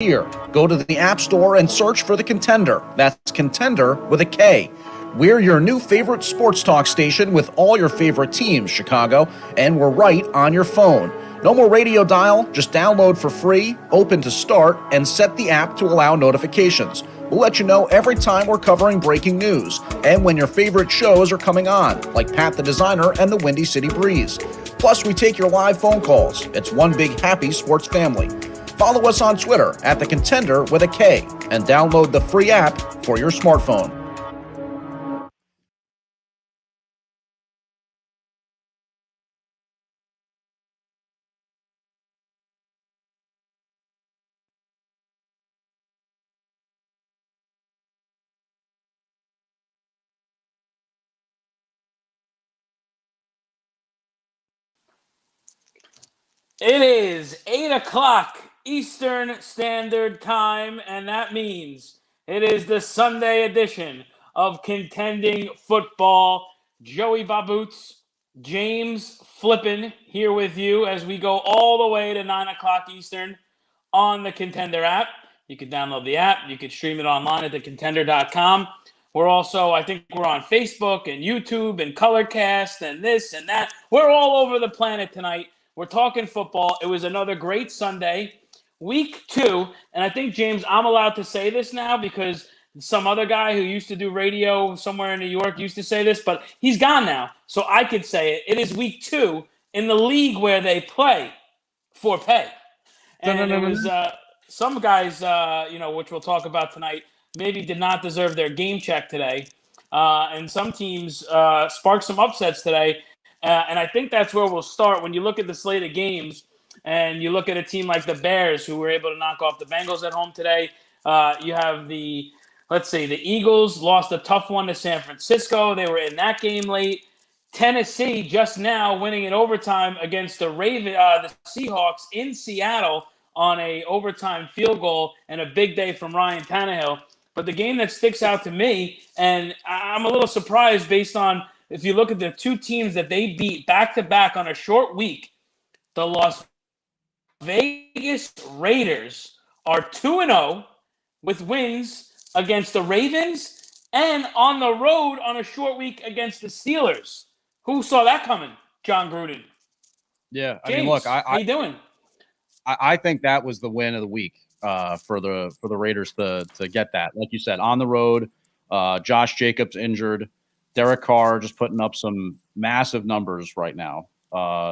here. Go to the App Store and search for The Contender. That's Contender with a K. We're your new favorite sports talk station with all your favorite teams, Chicago, and we're right on your phone. No more radio dial, just download for free, open to start, and set the app to allow notifications. We'll let you know every time we're covering breaking news and when your favorite shows are coming on, like Pat the Designer and the Windy City Breeze. Plus, we take your live phone calls. It's one big happy sports family. Follow us on Twitter at The Contender with a K and download the free app for your smartphone. It is 8 o'clock Eastern Standard Time, and that means it is the Sunday edition of Contending Football. Joey Baboots, James Flippin here with you as we go all the way to 9 o'clock Eastern on the Contender app. You can download the app. You can stream it online at thecontender.com. We're also, I think we're on Facebook and YouTube and Colorcast and this and that. We're all over the planet tonight. We're talking football. It was another great Sunday, week 2. And I think, James, I'm allowed to say this now because some other guy who used to do radio somewhere in New York used to say this, but he's gone now. So I could say it. It is week 2 in the league where they play for pay. And it was some guys, which we'll talk about tonight, maybe did not deserve their game check today. And some teams sparked some upsets today. And I think that's where we'll start. When you look at the slate of games and you look at a team like the Bears, who were able to knock off the Bengals at home today, you have the Eagles lost a tough one to San Francisco. They were in that game late. Tennessee just now winning in overtime against the Seahawks in Seattle on a overtime field goal and a big day from Ryan Tannehill. But the game that sticks out to me, and I'm a little surprised based on if you look at the two teams that they beat back-to-back on a short week, the Las Vegas Raiders are 2-0 with wins against the Ravens and on the road on a short week against the Steelers. Who saw that coming? John Gruden. Yeah, I James, mean, look, how you doing? I think that was the win of the week for the Raiders to get that. Like you said, on the road, Josh Jacobs injured. Derek Carr just putting up some massive numbers right now,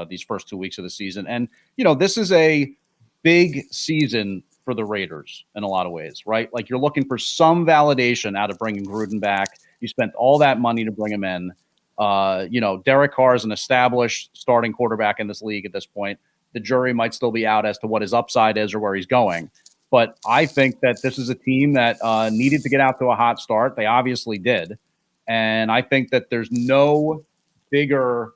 these first 2 weeks of the season. And, this is a big season for the Raiders in a lot of ways, right? Like you're looking for some validation out of bringing Gruden back. You spent all that money to bring him in. Derek Carr is an established starting quarterback in this league at this point. The jury might still be out as to what his upside is or where he's going. But I think that this is a team that needed to get out to a hot start. They obviously did. And I think that there's no bigger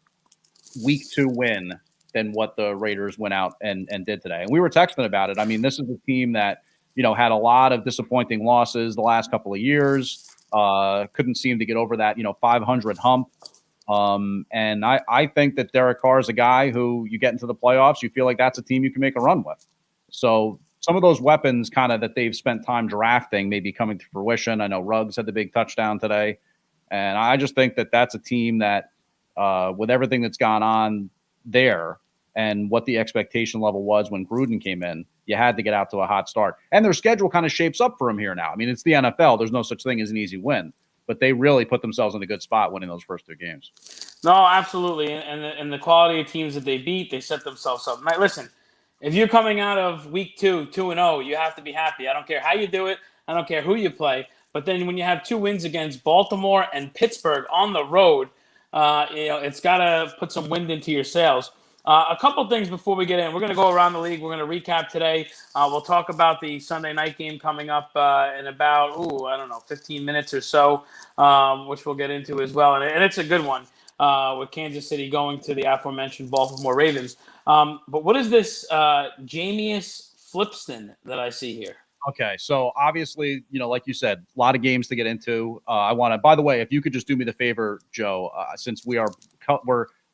week 2 win than what the Raiders went out and did today. And we were texting about it. I mean, this is a team that, had a lot of disappointing losses the last couple of years. Couldn't seem to get over that, 500 hump. And I think that Derek Carr is a guy who you get into the playoffs, you feel like that's a team you can make a run with. So some of those weapons kind of that they've spent time drafting may be coming to fruition. I know Ruggs had the big touchdown today. And I just think that that's a team that, with everything that's gone on there and what the expectation level was when Gruden came in, you had to get out to a hot start. And their schedule kind of shapes up for them here now. I mean, it's the NFL. There's no such thing as an easy win. But they really put themselves in a good spot winning those first 2 games. No, absolutely. And the quality of teams that they beat, they set themselves up. Now, listen, if you're coming out of week 2, 2-0, you have to be happy. I don't care how you do it. I don't care who you play. But then when you have 2 wins against Baltimore and Pittsburgh on the road, it's got to put some wind into your sails. A couple things before we get in. We're going to go around the league. We're going to recap today. We'll talk about the Sunday night game coming up in about, 15 minutes or so, which we'll get into as well. And it's a good one with Kansas City going to the aforementioned Baltimore Ravens. But what is this Jameis Flipston that I see here? Okay, so obviously, like you said, a lot of games to get into. I want to, by the way, if you could just do me the favor, Joe, since we're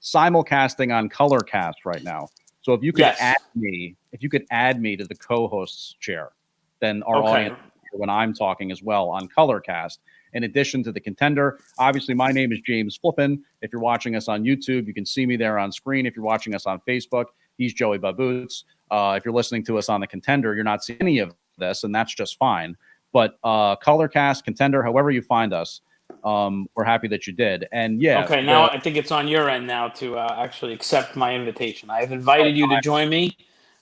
simulcasting on Colorcast right now. So if you could add me to the co-host's chair, than our audience when I'm talking as well on Colorcast. In addition to the Contender, obviously my name is James Flippin. If you're watching us on YouTube, you can see me there on screen. If you're watching us on Facebook, he's Joey Baboots. If you're listening to us on the Contender, you're not seeing any of this, and that's just fine. But Colorcast, Contender, however you find us, we're happy that you did. And yeah. Okay, now I think it's on your end now to actually accept my invitation. I have invited you to join me.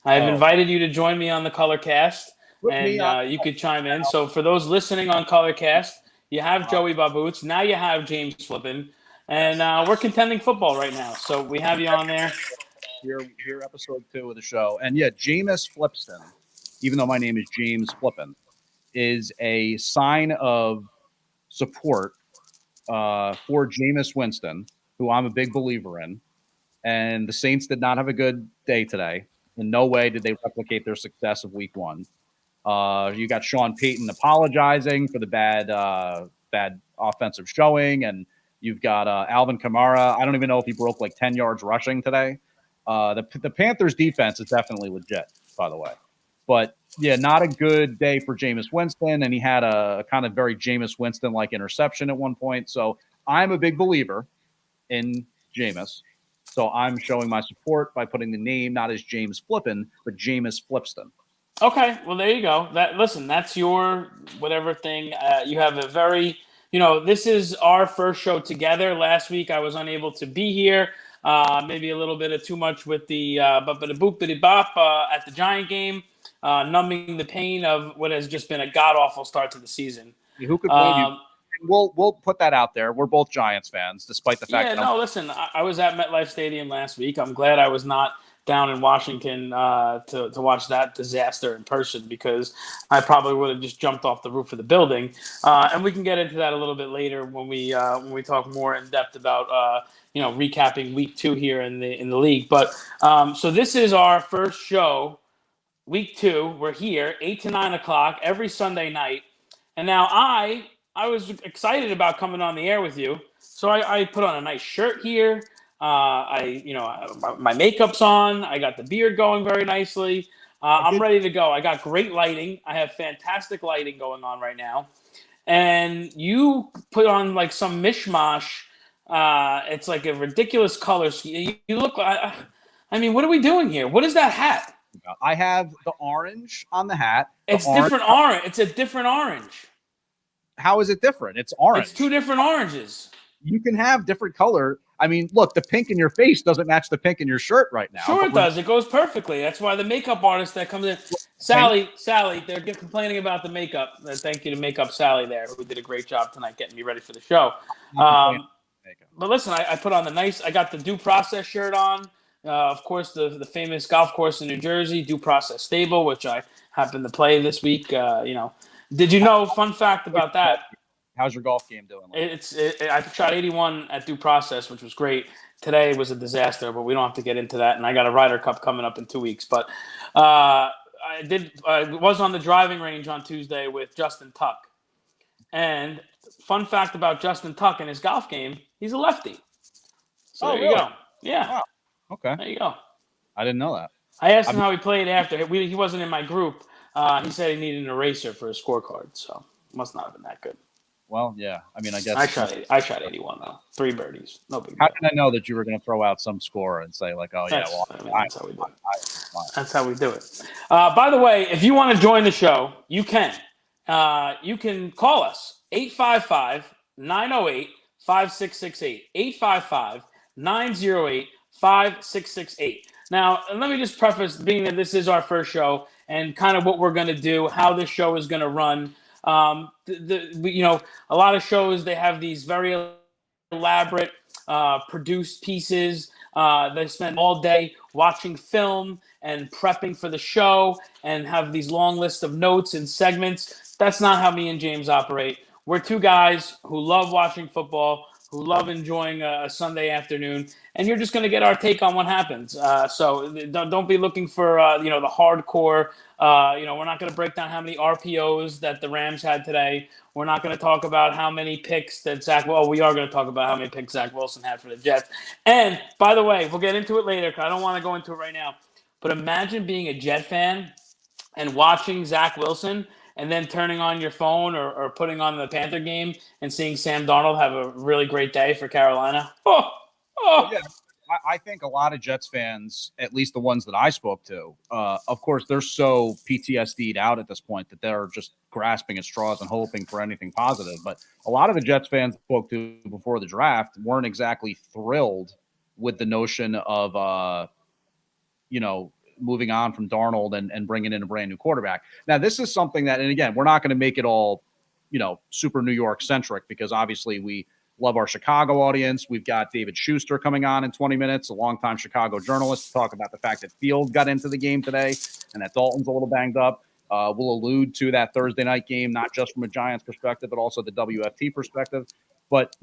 I have invited you to join me on the Colorcast, and you could chime in. So for those listening on Colorcast, you have Joey Baboots. Now you have James Flippin. And we're contending football right now. So we have you on there. Here, episode 2 of the show. And yeah, Jameis Flipston, even though my name is James Flippin, is a sign of support for Jameis Winston, who I'm a big believer in. And the Saints did not have a good day today. In no way did they replicate their success of week 1. You got Sean Payton apologizing for the bad offensive showing, and you've got Alvin Kamara. I don't even know if he broke like 10 yards rushing today. The Panthers defense is definitely legit, by the way. But yeah, not a good day for Jameis Winston, and he had a kind of very Jameis Winston-like interception at one point. So I'm a big believer in Jameis. So I'm showing my support by putting the name not as James Flippin, but Jameis Flipston. Okay, well there you go. That's your whatever thing. You have a very, this is our first show together. Last week I was unable to be here. Maybe a little bit of too much with the boop-biddy-bop at the Giant game, numbing the pain of what has just been a god-awful start to the season. Who could blame you? We'll put that out there. We're both Giants fans, despite the fact that listen, I was at MetLife Stadium last week. I'm glad I was not down in Washington to watch that disaster in person, because I probably would have just jumped off the roof of the building. And we can get into that a little bit later when we talk more in depth about recapping week 2 here in the league. But so this is our first show, week 2. We're here 8 to 9 o'clock every Sunday night, and now I was excited about coming on the air with you, so I put on a nice shirt here. My makeup's on. I got the beard going very nicely. I'm ready to go. I got great lighting. I have fantastic lighting going on right now. And you put on like some mishmash. It's like a ridiculous color scheme. You look like, what are we doing here? What is that hat? I have the orange on the hat. It's different orange. It's a different orange. How is it different? It's orange. It's 2 different oranges. You can have different color. Look, the pink in your face doesn't match the pink in your shirt right now. Sure it does. It goes perfectly. That's why the makeup artist that comes in, Sally, they're complaining about the makeup. Thank you to Makeup Sally there, who did a great job tonight getting me ready for the show. But listen, I put on I got the Due Process shirt on. Of course, the famous golf course in New Jersey, Due Process Stable, which I happen to play this week. Did you know, fun fact about that? How's your golf game doing? I shot 81 at Due Process, which was great. Today was a disaster, but we don't have to get into that. And I got a Ryder Cup coming up in 2 weeks. But I was on the driving range on Tuesday with Justin Tuck. And fun fact about Justin Tuck and his golf game, he's a lefty. So there you go. Yeah. Wow. Okay. There you go. I didn't know that. I asked him how he played after. He wasn't in my group. He said he needed an eraser for his scorecard, so must not have been that good. Well, yeah. I guess I shot 81 though. 3 birdies. No big deal. How can I know that you were going to throw out some score and say like, oh that's how we do it. That's how we do it. By the way, if you want to join the show, you can. You can call us 855-908-5668. 855-908-5668. Now, let me just preface, being that this is our first show and kind of what we're going to do, how this show is going to run. A lot of shows, they have these very elaborate produced pieces. They spend all day watching film and prepping for the show and have these long lists of notes and segments. That's not how me and James operate. We're 2 guys who love watching football, who love enjoying a Sunday afternoon, and you're just going to get our take on what happens. So don't be looking for the hardcore. We're not going to break down how many RPOs that the Rams had today. We're not going to talk about how many picks that we are going to talk about how many picks Zach Wilson had for the Jets. And by the way, we'll get into it later because I don't want to go into it right now. But imagine being a Jet fan and watching Zach Wilson and then turning on your phone or putting on the Panther game and seeing Sam Darnold have a really great day for Carolina. Well, yeah, I think a lot of Jets fans, at least the ones that I spoke to, of course, they're so PTSD'd out at this point that they're just grasping at straws and hoping for anything positive. But a lot of the Jets fans I spoke to before the draft weren't exactly thrilled with the notion of, moving on from Darnold and bringing in a brand new quarterback. Now, this is something that, and again, we're not going to make it all, super New York centric because obviously we love our Chicago audience. We've got David Schuster coming on in 20 minutes, a longtime Chicago journalist, to talk about the fact that Fields got into the game today and that Dalton's a little banged up. We'll allude to that Thursday night game, not just from a Giants perspective, but also the WFT perspective. But,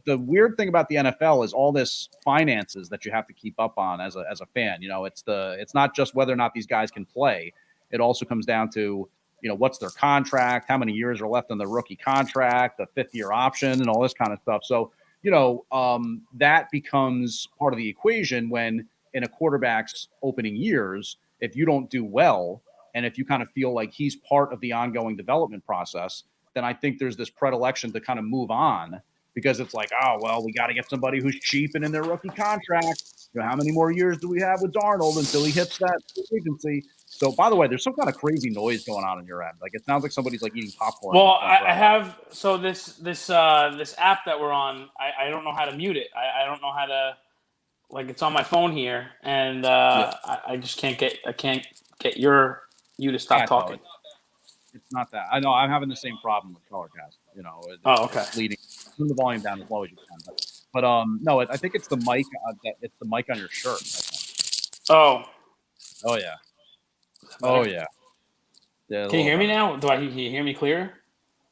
the weird thing about the NFL is all this finances that you have to keep up on as a fan. It's not just whether or not these guys can play. It also comes down to, what's their contract, how many years are left on the rookie contract, the 5th-year option, and all this kind of stuff. So, that becomes part of the equation when in a quarterback's opening years, if you don't do well, and if you kind of feel like he's part of the ongoing development process, then I think there's this predilection to kind of move on because it's like, oh, well, we got to get somebody who's cheap and in their rookie contract. How many more years do we have with Darnold until he hits that agency? So, by the way, there's some kind of crazy noise going on your end. Like it sounds like somebody's like eating popcorn. Well, I have this app that we're on. I don't know how to mute it. I don't know how to, like, it's on my phone here, and I just can't get you to stop talking. It's not that. I know I'm having the same problem with Colorcast. Okay. It's leading. Turn the volume down as low as you can. But no, I think it's the mic. It's the mic on your shirt. Oh. Oh yeah. Oh yeah. Can you hear me now? Can you hear me clear? I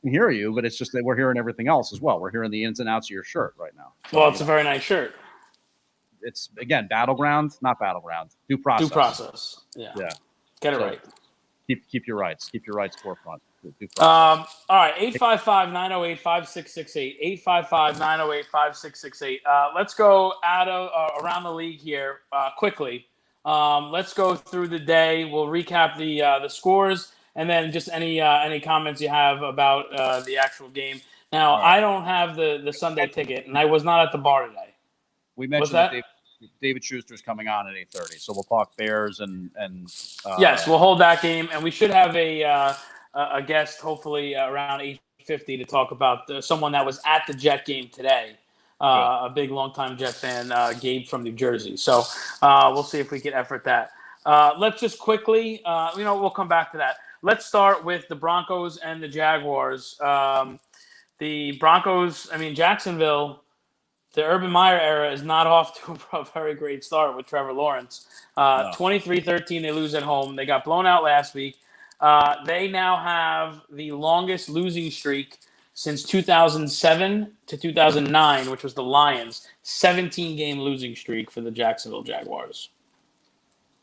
can hear you, but it's just that we're hearing everything else as well. We're hearing the ins and outs of your shirt right now. So, well, it's a very nice shirt. It's again battleground, not battleground. Due process. Due process. Yeah. Get it right. Keep your rights. Keep your rights forefront. All right, 855-908-5668. 855-908-5668. Let's go around the league here quickly. Let's go through the day. We'll recap the scores and then just any comments you have about the actual game. Now, right. I don't have the Sunday ticket, and I was not at the bar today. We mentioned that David Schuster's coming on at 8:30, so we'll talk Bears and yes, we'll hold that game, and we should have a guest hopefully around 8:50 to talk about someone that was at the Jet game today. A big longtime Jet fan, Gabe from New Jersey. So we'll see if we can effort that. Let's just quickly, we'll come back to that. Let's start with the Broncos and the Jaguars. The Broncos, Jacksonville, the Urban Meyer era is not off to a very great start with Trevor Lawrence. 23-13, they lose at home. They got blown out last week. They now have the longest losing streak since 2007 to 2009, which was the Lions. 17-game losing streak for the Jacksonville Jaguars.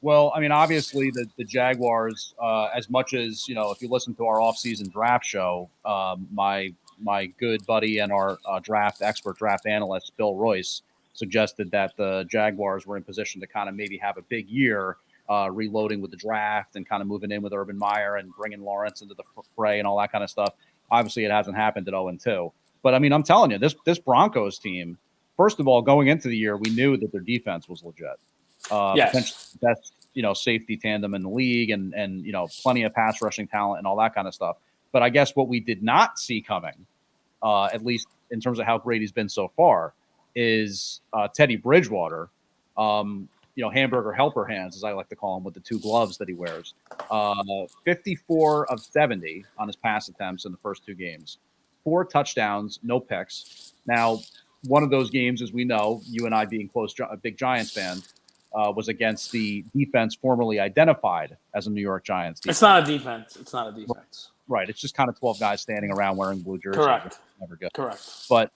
Well, obviously the Jaguars, as much as, if you listen to our offseason draft show, my good buddy and our draft analyst, Bill Royce, suggested that the Jaguars were in position to kind of maybe have a big year, reloading with the draft and kind of moving in with Urban Meyer and bringing Lawrence into the fray and all that kind of stuff. Obviously, it hasn't happened at 0-2. But, I'm telling you, this Broncos team, first of all, going into the year, we knew that their defense was legit. Yes. Best, safety tandem in the league and plenty of pass rushing talent and all that kind of stuff. But I guess what we did not see coming, at least in terms of how great he's been so far, is Teddy Bridgewater, hamburger helper hands, as I like to call him, with the 2 gloves that he wears. 54 of 70 on his pass attempts in the first 2 games. 4 touchdowns, no picks. Now, one of those games, as we know, you and I being big Giants fans, was against the defense formerly identified as a New York Giants defense. It's not a defense. Right. It's just kind of 12 guys standing around wearing blue jerseys. Correct. Never good. Correct. But,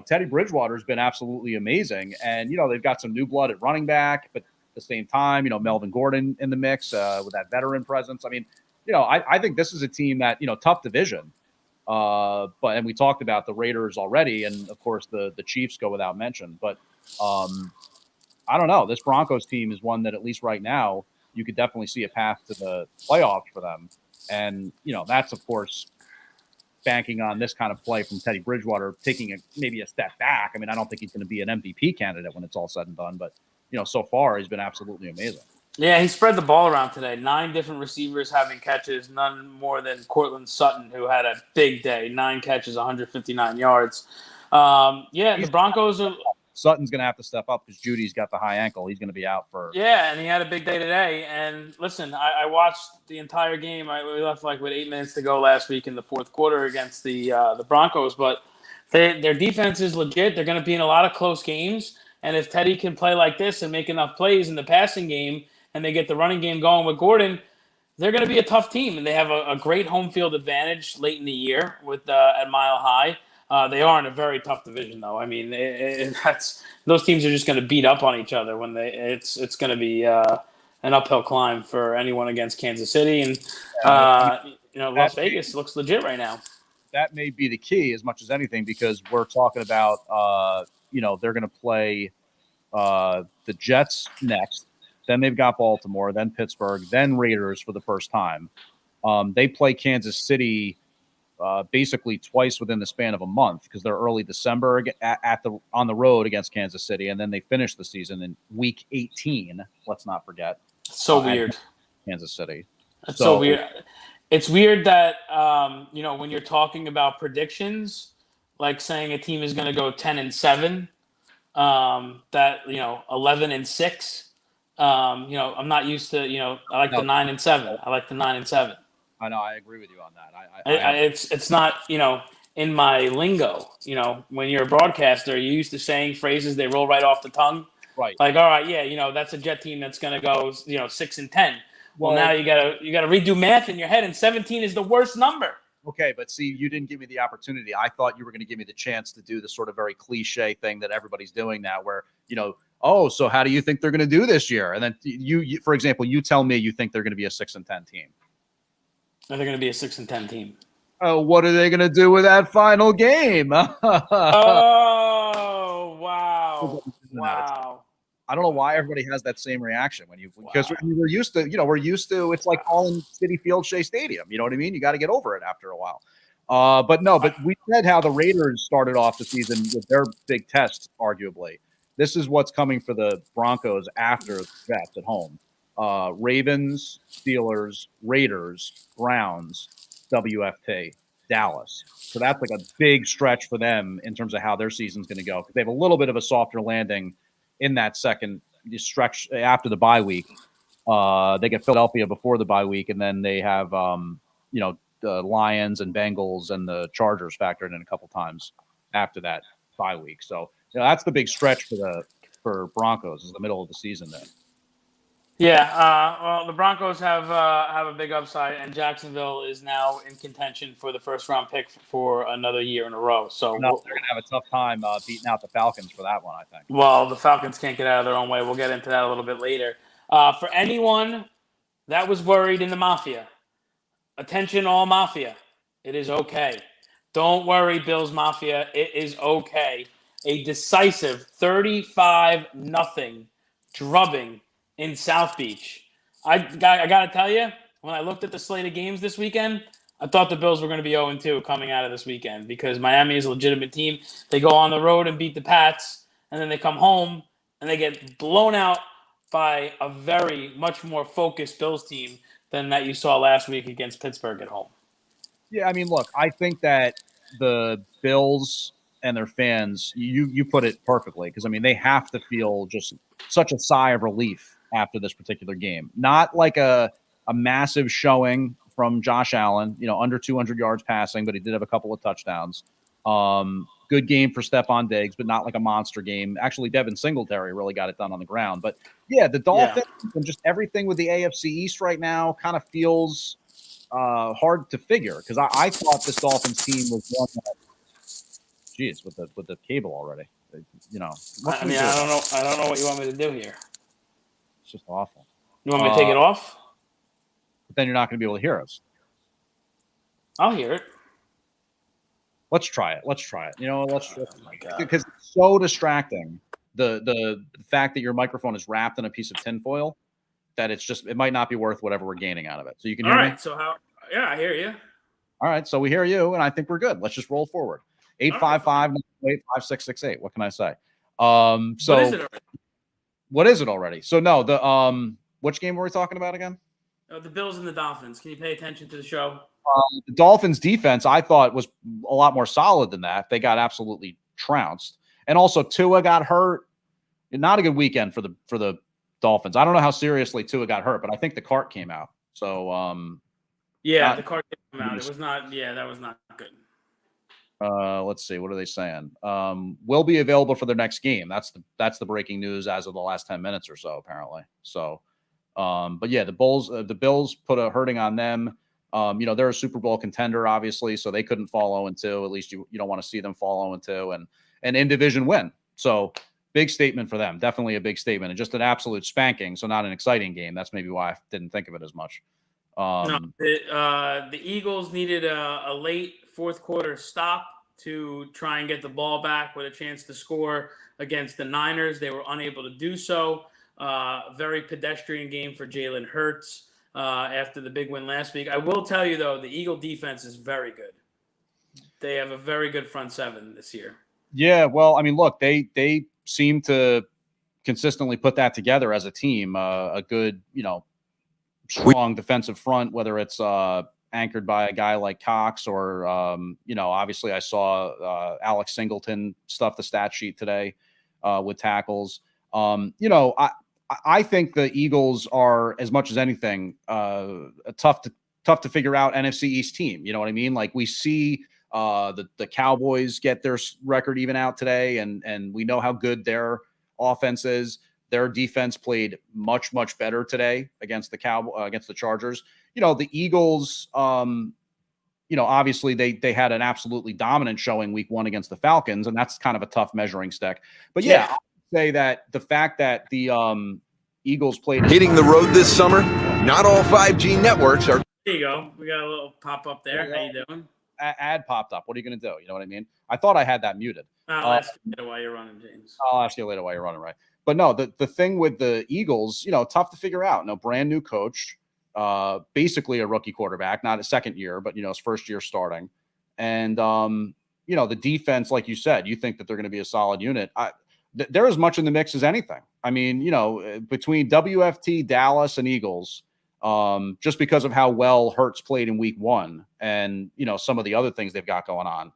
Teddy Bridgewater has been absolutely amazing. And, they've got some new blood at running back, but at the same time, Melvin Gordon in the mix with that veteran presence. I think this is a team that, tough division. And we talked about the Raiders already. And, of course, the Chiefs go without mention. But I don't know. This Broncos team is one that, at least right now, you could definitely see a path to the playoffs for them. And, that's, of course, banking on this kind of play from Teddy Bridgewater, taking maybe a step back. I mean, I don't think he's going to be an MVP candidate when it's all said and done, but, so far he's been absolutely amazing. Yeah, he spread the ball around today. 9 different receivers having catches, none more than Cortland Sutton, who had a big day. 9 catches, 159 yards. The Broncos are. Sutton's going to have to step up because Judy's got the high ankle. He's going to be out for. Yeah, and he had a big day today. And listen, I watched the entire game. We left with 8 minutes to go last week in the fourth quarter against the Broncos, but their defense is legit. They're going to be in a lot of close games. And if Teddy can play like this and make enough plays in the passing game, and they get the running game going with Gordon, they're going to be a tough team. And they have a great home field advantage late in the year with at Mile High. They are in a very tough division, though. I mean, those teams are just going to beat up on each other when it's going to be an uphill climb for anyone against Kansas City. And Las Vegas looks legit right now. That may be the key as much as anything, because we're talking about they're going to play the Jets next. Then they've got Baltimore, then Pittsburgh, then Raiders for the first time. They play Kansas City basically twice within the span of a month, because they're early December on the road against Kansas City, and then they finish the season in Week 18. Let's not forget. So weird. Kansas City. That's so weird. It's weird that when you're talking about predictions, like saying a team is going to go 10-7, 11-6. I'm not used to, I like the 9-7. I like the 9-7. I know. I agree with you on that. It's not, in my lingo. When you're a broadcaster, you're used to saying phrases, they roll right off the tongue. Right. Like, all right, yeah, that's a Jet team that's going to go, 6-10. Well, now you gotta redo math in your head, and 17 is the worst number. Okay, but see, you didn't give me the opportunity. I thought you were going to give me the chance to do the sort of very cliche thing that everybody's doing now, where, so how do you think they're going to do this year? And then you, for example, you tell me you think they're going to be a 6-10 team. They're going to be a 6-10 team. Oh, what are they going to do with that final game? Oh, wow. Wow. I don't know why everybody has that same reaction because we're used to, it's like calling Citi Field Shea Stadium. You know what I mean? You got to get over it after a while. But we said how the Raiders started off the season with their big test, arguably. This is what's coming for the Broncos after the Jets at home. Ravens, Steelers, Raiders, Browns, WFT, Dallas. So that's like a big stretch for them in terms of how their season's going to go. They have a little bit of a softer landing in that second stretch after the bye week. They get Philadelphia before the bye week, and then they have the Lions and Bengals and the Chargers factored in a couple times after that bye week. So that's the big stretch for Broncos, is the middle of the season there. Yeah, the Broncos have a big upside, and Jacksonville is now in contention for the first-round pick for another year in a row. So they're going to have a tough time beating out the Falcons for that one, I think. Well, the Falcons can't get out of their own way. We'll get into that a little bit later. For anyone that was worried in the Mafia, attention all Mafia, it is okay. Don't worry, Bills Mafia. It is okay. A decisive 35-0 drubbing in South Beach. I got to tell you, when I looked at the slate of games this weekend, I thought the Bills were going to be 0-2 coming out of this weekend, because Miami is a legitimate team. They go on the road and beat the Pats, and then they come home and they get blown out by a very much more focused Bills team than that you saw last week against Pittsburgh at home. Yeah, I mean, look, I think that the Bills and their fans, you put it perfectly, because, I mean, they have to feel just such a sigh of relief after this particular game. Not like a massive showing from Josh Allen, under 200 yards passing, but he did have a couple of touchdowns. Good game for Stephon Diggs, but not like a monster game. Actually, Devin Singletary really got it done on the ground. But, yeah, the Dolphins and just everything with the AFC East right now kind of feels hard to figure, because I thought this Dolphins team was one that, geez, with the cable already. I don't know what you want me to do here. It's just awful. You want me to take it off? But then you're not going to be able to hear us. I'll hear it. Let's try it. Let's try it. Let's oh my God. Because it's so distracting. The fact that your microphone is wrapped in a piece of tinfoil that it might not be worth whatever we're gaining out of it. So you can hear All me? right. So I hear you. All right. So we hear you, and I think we're good. Let's just roll forward. 855-908-5668. What can I say? What is it already? What is it already? So no, which game were we talking about again? The Bills and the Dolphins. Can you pay attention to the show? The Dolphins defense, I thought, was a lot more solid than that. They got absolutely trounced. And also Tua got hurt. Not a good weekend for the Dolphins. I don't know how seriously Tua got hurt, but I think the cart came out. So the cart came out. It was not. Yeah, that was not good. Let's see. What are they saying? Will be available for their next game. That's the breaking news as of the last 10 minutes or so, apparently. So, but yeah, the Bills put a hurting on them. They're a Super Bowl contender, obviously, so they couldn't fall 0-2. At least you don't want to see them fall 0-2 and in division win. So big statement for them. Definitely a big statement and just an absolute spanking. So not an exciting game. That's maybe why I didn't think of it as much. No, the Eagles needed a late fourth quarter stop to try and get the ball back with a chance to score against the Niners. They were unable to do so. Very pedestrian game for Jalen Hurts after the big win last week. I will tell you, though, the Eagle defense is very good. They have a very good front seven this year. Yeah, well, I mean, look, they seem to consistently put that together as a team. A good, strong defensive front, whether it's anchored by a guy like Cox or, obviously I saw Alex Singleton stuff the stat sheet today with tackles. I think the Eagles are, as much as anything, a tough to figure out NFC East team. You know what I mean? Like we see the Cowboys get their record even out today, and we know how good their offense is. Their defense played much, much better today against the Chargers. The Eagles, obviously they had an absolutely dominant showing week 1 against the Falcons, and that's kind of a tough measuring stick. But yeah, I would say that the fact that the Eagles played hitting the road this summer, not all 5G networks are. There you go. We got a little pop up there. How you doing? Ad popped up. What are you going to do? You know what I mean? I thought I had that muted. I'll ask you later while you're running, James. I'll ask you later while you're running, right? But no, the thing with the Eagles, tough to figure out. No, brand new coach, basically a rookie quarterback, not a second year, but his first year starting. And the defense, like you said, you think that they're going to be a solid unit. They're as much in the mix as anything. I mean, between WFT, Dallas, and Eagles, just because of how well Hurts played in week 1 and some of the other things they've got going on.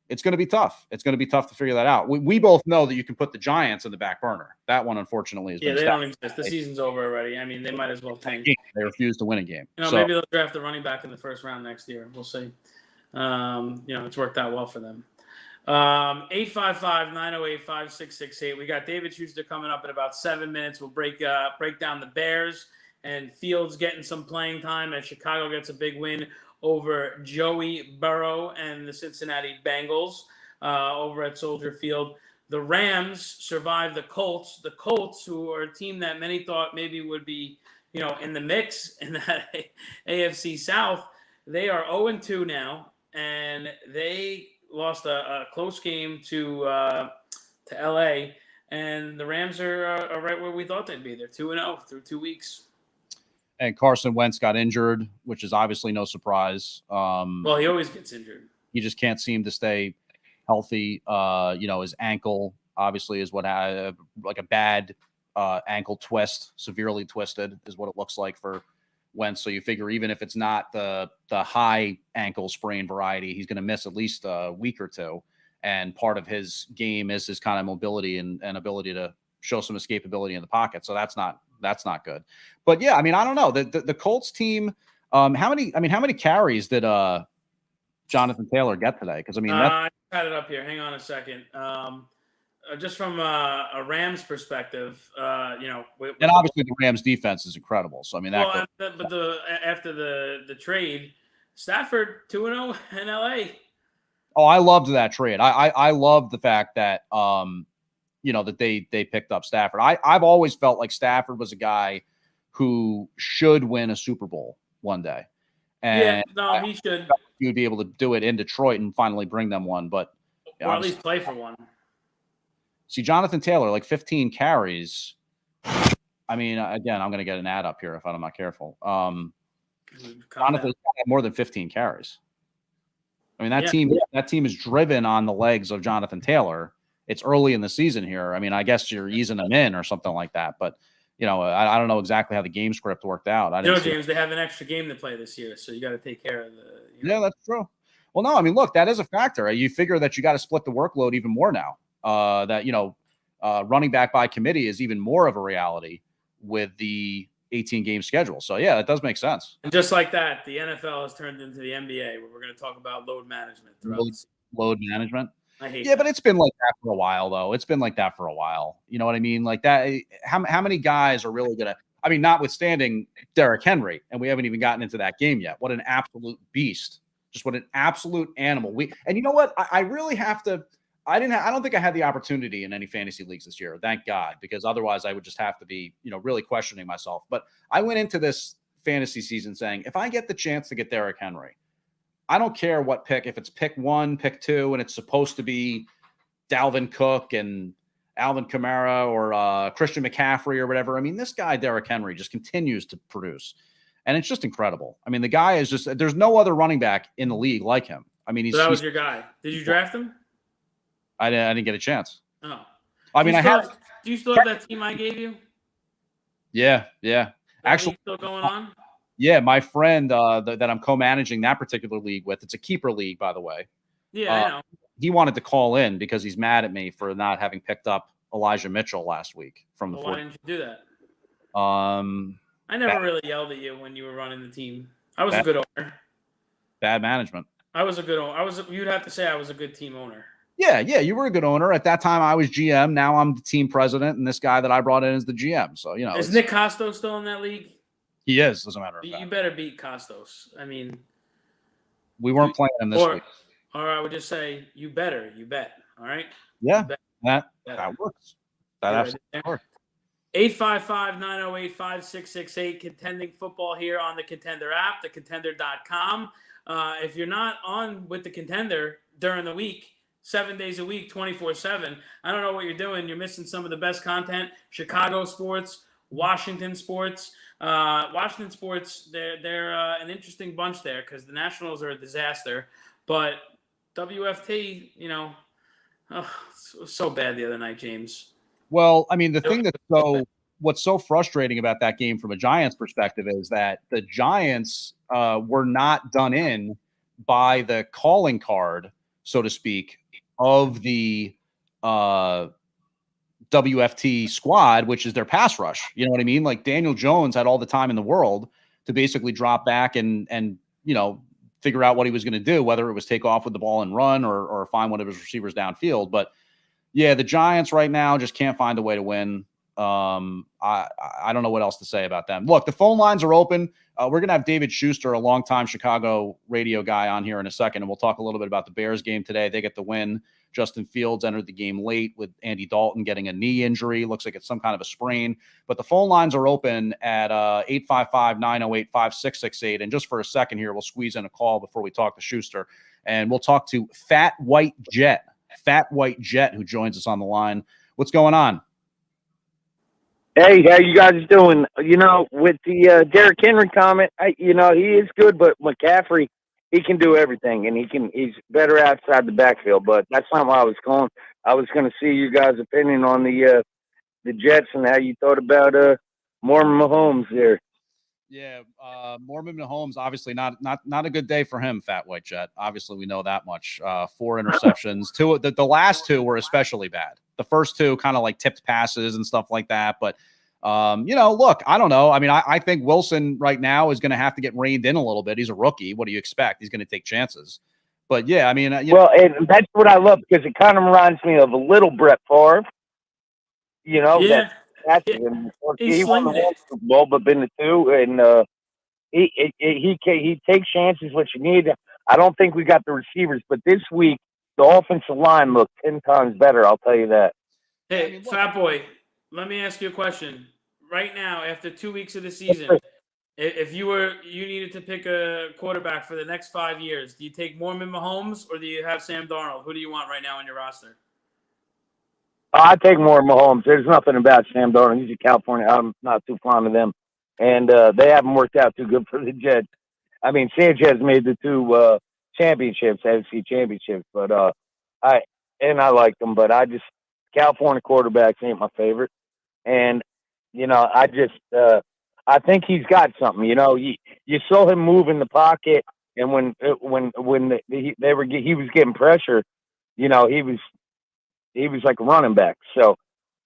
It's going to be tough. It's going to be tough to figure that out. We both know that you can put the Giants in the back burner. That one, unfortunately, is they don't exist. The season's over already. I mean, they might as well tank. They refuse to win a game. Maybe they'll draft a running back in the first round next year. We'll see. It's worked out well for them. 855-908-5668. We got David Schuster coming up in about 7 minutes. We'll break down the Bears and Fields getting some playing time as Chicago gets a big win over Joey Burrow and the Cincinnati Bengals over at Soldier Field. The Rams survived the Colts. The Colts, who are a team that many thought maybe would be, in the mix in that AFC South, they are 0-2 now, and they lost a close game to LA, and the Rams are right where we thought they'd be. They're 2-0 through 2 weeks. And Carson Wentz got injured, which is obviously no surprise. Well, he always gets injured. He just can't seem to stay healthy. His ankle obviously is like a bad ankle twist, severely twisted is what it looks like for Wentz. So you figure even if it's not the high ankle sprain variety, he's going to miss at least a week or two. And part of his game is his kind of mobility and ability to show some escapability in the pocket. So that's not good. But yeah, I mean, I don't know. The Colts team, how many carries did Jonathan Taylor get today? Because I had it up here. Hang on a second. Just from a Rams perspective, and obviously the Rams defense is incredible. So I mean, after the trade, Stafford 2-0 in LA. Oh, I loved that trade. I loved the fact that that they picked up Stafford. I've always felt like Stafford was a guy who should win a Super Bowl one day. And he should. He would be able to do it in Detroit and finally bring them one, but or at least play for one. See, Jonathan Taylor, like 15 carries. I mean, again, I'm going to get an ad up here if I'm not careful. Jonathan's got more than 15 carries. I mean, that team is driven on the legs of Jonathan Taylor. It's early in the season here. I mean, I guess you're easing them in or something like that. But, I don't know exactly how the game script worked out. James, they have an extra game to play this year, so you got to take care of the. Yeah, that's true. Well, no, I mean, look, that is a factor. You figure that you got to split the workload even more now. Running back by committee is even more of a reality with the 18-game schedule. So, yeah, it does make sense. And just like that, the NFL has turned into the NBA, where we're going to talk about load management throughout the season. Load management? I hate that. But it's been like that for a while, though. It's been like that for a while. You know what I mean? Like that. How many guys are really going to – I mean, notwithstanding Derrick Henry, and we haven't even gotten into that game yet. What an absolute beast. Just what an absolute animal. And you know what? I really have to – I don't think I had the opportunity in any fantasy leagues this year, thank God, because otherwise I would just have to be, really questioning myself. But I went into this fantasy season saying, if I get the chance to get Derrick Henry, I don't care what pick, if it's pick 1, pick 2, and it's supposed to be Dalvin Cook and Alvin Kamara or Christian McCaffrey or whatever. I mean, this guy, Derrick Henry, just continues to produce. And it's just incredible. I mean, the guy is just – there's no other running back in the league like him. I mean, that was your guy. Did you draft him? I didn't get a chance. Oh. I mean, do you still have that team I gave you? Yeah. Actually, still going on? Yeah, my friend that I'm co-managing that particular league with, it's a keeper league, by the way. Yeah, I know. He wanted to call in because he's mad at me for not having picked up Elijah Mitchell last week from the. Why didn't you do that? I never really yelled at you when you were running the team. I was a good owner. Bad management. I was a good owner. You'd have to say I was a good team owner. Yeah, you were a good owner. At that time, I was GM. Now I'm the team president, and this guy that I brought in is the GM. So, Is Nick Costos still in that league? He is, as a matter of fact. You better beat Costos. I mean, we weren't playing him this week. Or I would just say, you bet. All right? Yeah, that works. That absolutely works. 855-908-5668, Contending Football here on the Contender app, thecontender.com. If you're not on with the Contender during the week, 7 days a week, 24/7, I don't know what you're doing. You're missing some of the best content. Chicago sports, Washington sports. Washington sports, they're an interesting bunch there because the Nationals are a disaster. But WFT, so bad the other night, James. Well, I mean, the thing what's so frustrating about that game from a Giants perspective is that the Giants were not done in by the calling card, so to speak, of the WFT squad, which is their pass rush. You know what I mean? Like Daniel Jones had all the time in the world to basically drop back and figure out what he was going to do, whether it was take off with the ball and run or find one of his receivers downfield. But yeah, the Giants right now just can't find a way to win. I don't know what else to say about them. Look, the phone lines are open. We're going to have David Schuster, a longtime Chicago radio guy, on here in a second, and we'll talk a little bit about the Bears game today. They get the win. Justin Fields entered the game late with Andy Dalton getting a knee injury. Looks like it's some kind of a sprain. But the phone lines are open at 855-908-5668. And just for a second here, we'll squeeze in a call before we talk to Schuster. And we'll talk to Fat White Jet, who joins us on the line. What's going on? Hey, how you guys doing? With the Derrick Henry comment, he is good, but McCaffrey, he can do everything, and he's better outside the backfield. But that's not why I was calling. I was going to see you guys' opinion on the Jets and how you thought about Mormon Mahomes there. Yeah, Mormon Mahomes, obviously not a good day for him, Fat White Jet. Obviously, we know that much. 4 interceptions. The last 2 were especially bad. The first 2 kind of like tipped passes and stuff like that. But, look, I don't know. I mean, I think Wilson right now is going to have to get reined in a little bit. He's a rookie. What do you expect? He's going to take chances. But, yeah, I mean. And that's what I love because it kind of reminds me of a little Brett Favre. Yeah. He won the Super Bowl, but been the 2, and he takes chances. What you need. I don't think we got the receivers, but this week the offensive line looked 10 times better. I'll tell you that. Hey, Fat Boy, let me ask you a question. Right now, after 2 weeks of the season, if you needed to pick a quarterback for the next 5 years, do you take Mormon Mahomes or do you have Sam Darnold? Who do you want right now on your roster? I take more Mahomes. There's nothing about Sam Darnold. He's a California. I'm not too fond of them, and they haven't worked out too good for the Jets. I mean, Sanchez made the two championships, AFC championships, but I like them, but California quarterbacks ain't my favorite, and I think he's got something. You saw him move in the pocket, and he was getting pressure, he was like a running back. So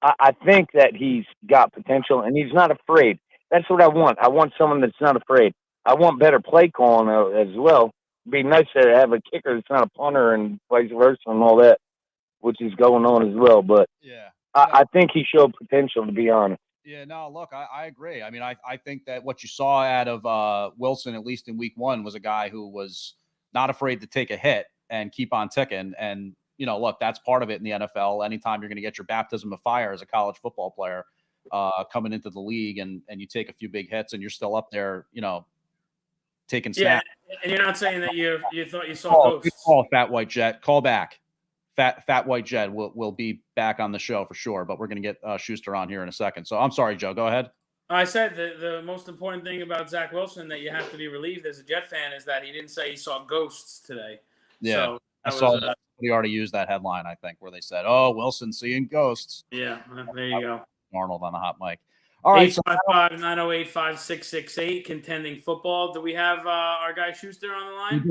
I think that he's got potential, and he's not afraid. That's what I want. I want someone that's not afraid. I want better play calling as well. It'd be nice to have a kicker that's not a punter and vice versa and all that, which is going on as well. But Yeah. I think he showed potential, to be honest. Yeah, no, look, I agree. I mean, I think that what you saw out of Wilson, at least in week one, was a guy who was not afraid to take a hit and keep on ticking. And, look, that's part of it in the NFL. Anytime you're going to get your baptism of fire as a college football player coming into the league and you take a few big hits and you're still up there, taking snaps. Yeah, and you're not saying that you thought you saw ghosts. Call Fat White Jet. Call back. Fat White Jet will be back on the show for sure, but we're going to get Schuster on here in a second. So I'm sorry, Joe. Go ahead. I said the most important thing about Zach Wilson that you have to be relieved as a Jet fan is that he didn't say he saw ghosts today. Yeah, so I saw that. We already used that headline, I think, where they said, "Oh, Wilson seeing ghosts." Yeah, there you go. Arnold on the hot mic. All right, 855-908-5668, Kontending football. Do we have our guy Schuster on the line?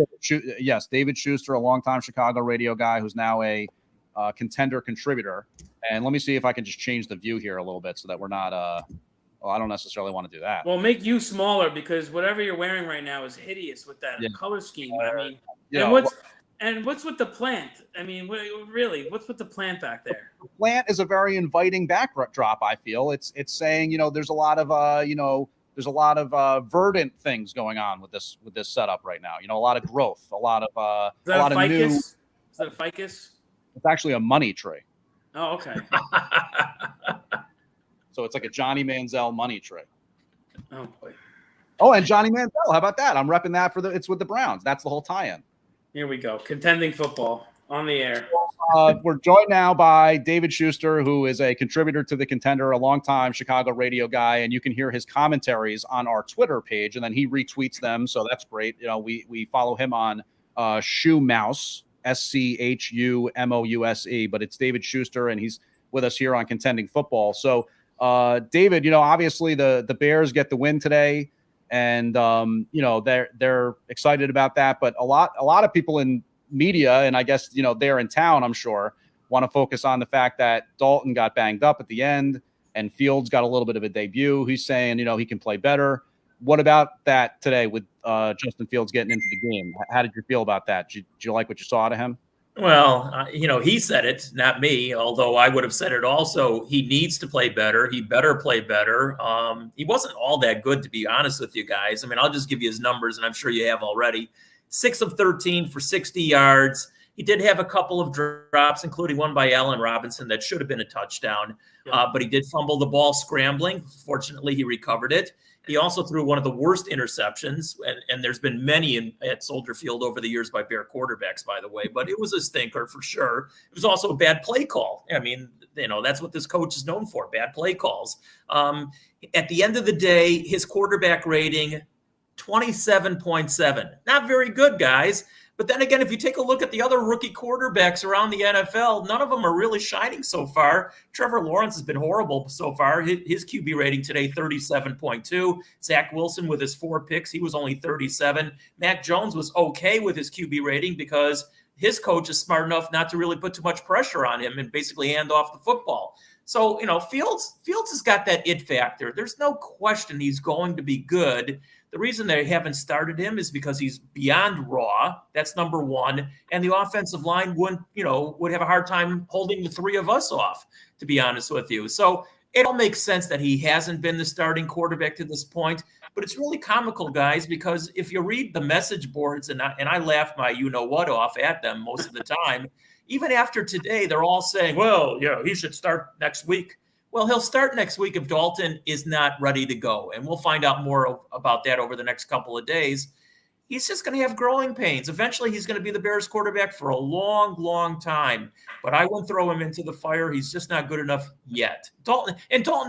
Yes, David Schuster, a longtime Chicago radio guy who's now a Contender contributor. And let me see if I can just change the view here a little bit so that we're not well, I don't necessarily want to do that. Well, make you smaller because whatever you're wearing right now is hideous with that color scheme. I mean, and what's with the plant? I mean, really, what's with the plant back there? The plant is a very inviting backdrop. I feel it's saying there's a lot of verdant things going on with this setup right now. A lot of growth, a lot of new. Is that a ficus? It's actually a money tree. Oh, okay. So it's like a Johnny Manziel money tree. Oh boy. Oh, and Johnny Manziel. How about that? I'm repping that it's with the Browns. That's the whole tie-in. Here we go. Kontending football on the air. We're joined now by David Schuster, who is a contributor to the Contender, a longtime Chicago radio guy, and you can hear his commentaries on our Twitter page, and then he retweets them, so that's great. We follow him on Shoe Mouse, SCHUMOUSE, but it's David Schuster, and he's with us here on Contending Football. So, David, obviously the Bears get the win today. And they're excited about that, but a lot of people in media, and I guess they're in town, I'm sure, want to focus on the fact that Dalton got banged up at the end, and Fields got a little bit of a debut. He's saying he can play better. What about that today with Justin Fields getting into the game? How did you feel about that? Did you like what you saw out of him? Well, he said it, not me, although I would have said it also. He needs to play better. He better play better. He wasn't all that good, to be honest with you guys. I mean, I'll just give you his numbers, and I'm sure you have already. 6 of 13 for 60 yards. He did have a couple of drops, including one by Allen Robinson that should have been a touchdown. But he did fumble the ball scrambling. Fortunately, he recovered it. He also threw one of the worst interceptions, and there's been many at Soldier Field over the years by Bear quarterbacks, by the way, but it was a stinker for sure. It was also a bad play call. I mean, that's what this coach is known for, bad play calls. At the end of the day, his quarterback rating, 27.7. Not very good, guys. But then again, if you take a look at the other rookie quarterbacks around the NFL, none of them are really shining so far. Trevor Lawrence has been horrible so far. His QB rating today, 37.2. Zach Wilson with his 4 picks, he was only 37. Mac Jones was okay with his QB rating because his coach is smart enough not to really put too much pressure on him and basically hand off the football. So, Fields has got that it factor. There's no question he's going to be good. The reason they haven't started him is because he's beyond raw. That's number one. And the offensive line would have a hard time holding the 3 of us off, to be honest with you. So it all makes sense that he hasn't been the starting quarterback to this point. But it's really comical, guys, because if you read the message boards, and I laugh my you-know-what off at them most of the time, even after today, they're all saying, well, he should start next week. Well, he'll start next week if Dalton is not ready to go. And we'll find out more about that over the next couple of days. he's just going to have growing pains. Eventually, he's going to be the Bears quarterback for a long, long time. But I wouldn't throw him into the fire. He's just not good enough yet. Dalton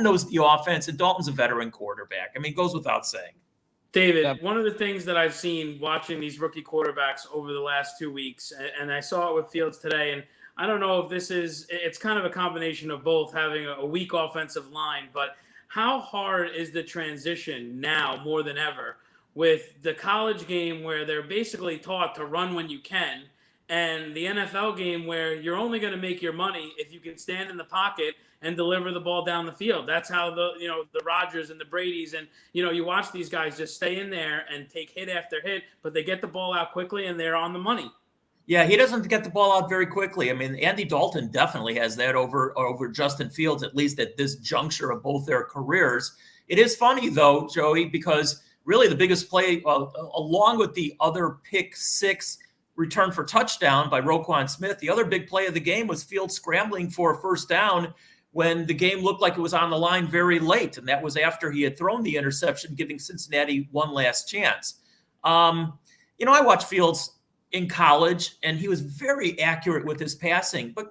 knows the offense, and Dalton's a veteran quarterback. I mean, it goes without saying. David, one of the things that I've seen watching these rookie quarterbacks over the last 2 weeks, and I saw it with Fields today, and I don't know if it's kind of a combination of both, having a weak offensive line, but how hard is the transition now more than ever with the college game where they're basically taught to run when you can, and the NFL game where you're only going to make your money if you can stand in the pocket and deliver the ball down the field. That's how the Rodgers and the Bradys and, you watch these guys just stay in there and take hit after hit, but they get the ball out quickly and they're on the money. Yeah, he doesn't get the ball out very quickly. I mean, Andy Dalton definitely has that over Justin Fields, at least at this juncture of both their careers. It is funny, though, Joey, because really the biggest play, along with the other pick six return for touchdown by Roquan Smith, the other big play of the game was Fields scrambling for a first down when the game looked like it was on the line very late. And that was after he had thrown the interception, giving Cincinnati one last chance. I watched Fields in college, and he was very accurate with his passing. But,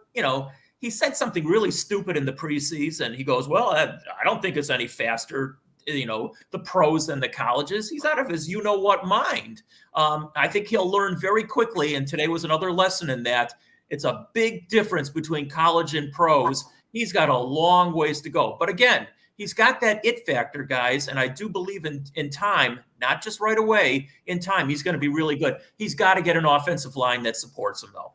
he said something really stupid in the preseason. He goes, well, I don't think it's any faster, the pros than the colleges. He's out of his you-know-what mind. I think he'll learn very quickly, and today was another lesson in that. It's a big difference between college and pros. He's got a long ways to go. But again, he's got that it factor, guys, and I do believe in time, not just right away, in time, he's going to be really good. He's got to get an offensive line that supports him, though.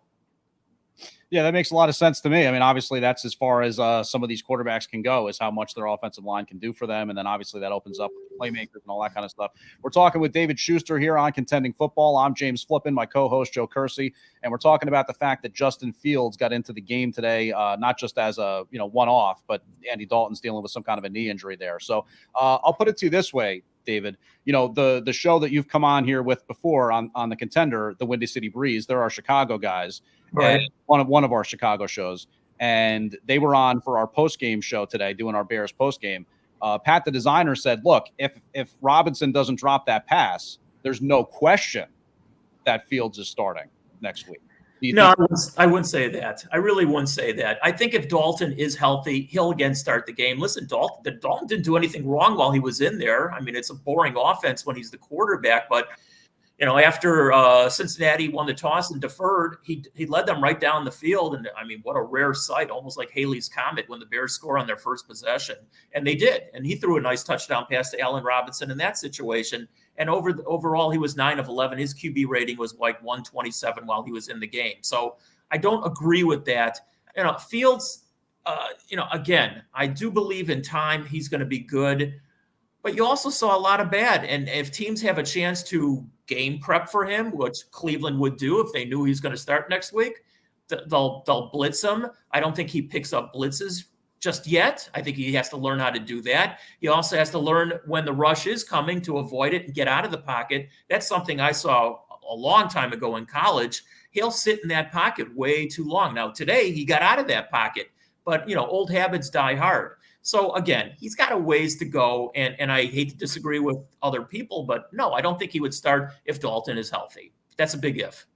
Yeah, that makes a lot of sense to me. I mean, obviously, that's as far as some of these quarterbacks can go, is how much their offensive line can do for them. And then obviously that opens up playmakers and all that kind of stuff. We're talking with David Schuster here on Contending Football. I'm James Flippin, my co-host Joe Curci, and we're talking about the fact that Justin Fields got into the game today, not just as a one-off, but Andy Dalton's dealing with some kind of a knee injury there. So I'll put it to you this way, David. The show that you've come on here with before on the Contender, the Windy City Breeze, they're our Chicago guys. Right. And one of our Chicago shows, and they were on for our post-game show today, doing our Bears post-game. Pat, the designer, said, look, if Robinson doesn't drop that pass, there's no question that Fields is starting next week. No, I wouldn't say that. I really wouldn't say that. I think if Dalton is healthy, he'll again start the game. Listen, Dalton didn't do anything wrong while he was in there. I mean, it's a boring offense when he's the quarterback, but after Cincinnati won the toss and deferred, he led them right down the field. And I mean, what a rare sight, almost like Haley's Comet when the Bears score on their first possession. And they did. And he threw a nice touchdown pass to Allen Robinson in that situation. And overall, he was 9 of 11. His QB rating was like 127 while he was in the game. So I don't agree with that. Fields, again, I do believe in time he's going to be good. But you also saw a lot of bad. And if teams have a chance to game prep for him, which Cleveland would do if they knew he's going to start next week, they'll blitz him. I don't think he picks up blitzes just yet. I think he has to learn how to do that. He also has to learn when the rush is coming to avoid it and get out of the pocket. That's something I saw a long time ago in college. He'll sit in that pocket way too long. Now, today he got out of that pocket, but old habits die hard. So again, he's got a ways to go, and I hate to disagree with other people, but no, I don't think he would start if Dalton is healthy. That's a big if.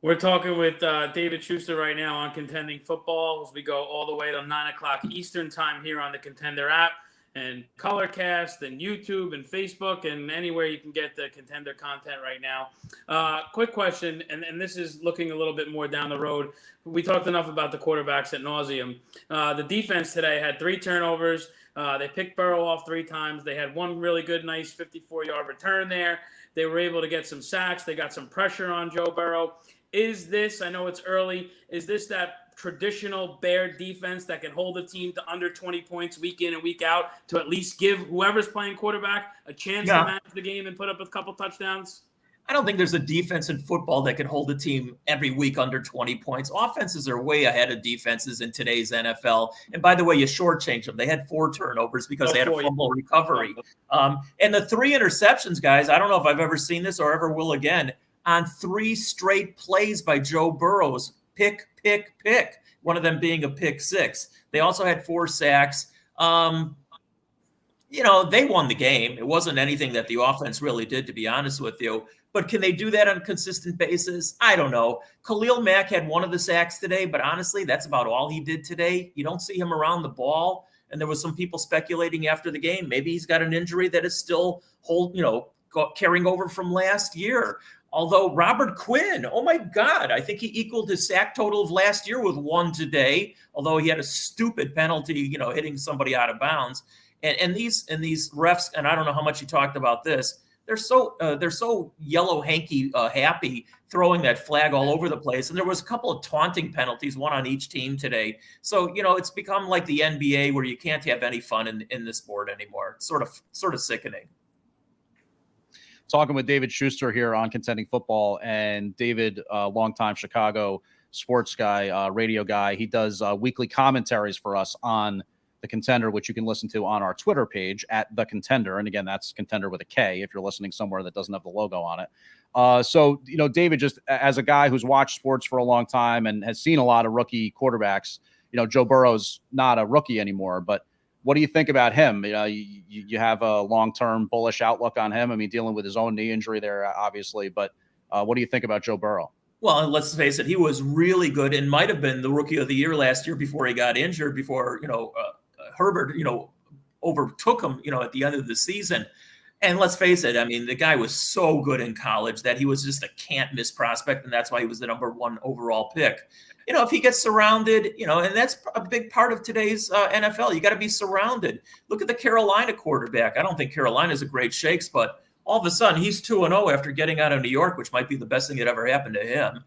We're talking with David Schuster right now on Contending Football as we go all the way to 9 o'clock Eastern time here on the Contender app and Colorcast and YouTube and Facebook and anywhere you can get the Contender content right now. Quick question, and this is looking a little bit more down the road. We talked enough about the quarterbacks at nauseum. The defense today had 3 turnovers. They picked Burrow off 3 times. They had one really good, nice 54-yard return there. They were able to get some sacks. They got some pressure on Joe Burrow. Is this, I know it's early, is this that traditional Bear defense that can hold a team to under 20 points week in and week out to at least give whoever's playing quarterback a chance to manage the game and put up a couple touchdowns? I don't think there's a defense in football that can hold a team every week under 20 points. Offenses are way ahead of defenses in today's NFL. And by the way, you shortchange them. They had 4 turnovers because they had a fumble recovery. And the 3 interceptions, guys, I don't know if I've ever seen this or ever will again, on 3 straight plays by Joe Burrow's pick. One of them being a pick 6. They also had 4 sacks. They won the game. It wasn't anything that the offense really did, to be honest with you. But can they do that on a consistent basis? I don't know. Khalil Mack had one of the sacks today, but honestly, that's about all he did today. You don't see him around the ball. And there was some people speculating after the game, maybe he's got an injury that is still carrying over from last year. Although Robert Quinn, oh my God, I think he equaled his sack total of last year with one today, although he had a stupid penalty, hitting somebody out of bounds. And these refs, and I don't know how much you talked about this, they're so yellow hanky happy throwing that flag all over the place. And there was a couple of taunting penalties, one on each team today. So, it's become like the NBA where you can't have any fun in this sport anymore. It's sort of sickening. Talking with David Schuster here on Contending Football, and David, longtime Chicago sports guy, radio guy. He does weekly commentaries for us on The Contender, which you can listen to on our Twitter page at The Contender. And again, that's Contender with a K if you're listening somewhere that doesn't have the logo on it. So, David, just as a guy who's watched sports for a long time and has seen a lot of rookie quarterbacks, Joe Burrow's not a rookie anymore, but what do you think about him? You have a long-term bullish outlook on him. I mean, dealing with his own knee injury there, obviously, but what do you think about Joe Burrow? Well, let's face it, he was really good and might have been the rookie of the year last year before he got injured, before, Herbert, overtook him, at the end of the season. And let's face it, I mean, the guy was so good in college that he was just a can't miss prospect. And that's why he was the number 1 overall pick. If he gets surrounded, and that's a big part of today's NFL. You got to be surrounded. Look at the Carolina quarterback. I don't think Carolina's a great shakes, but all of a sudden he's 2-0 after getting out of New York, which might be the best thing that ever happened to him.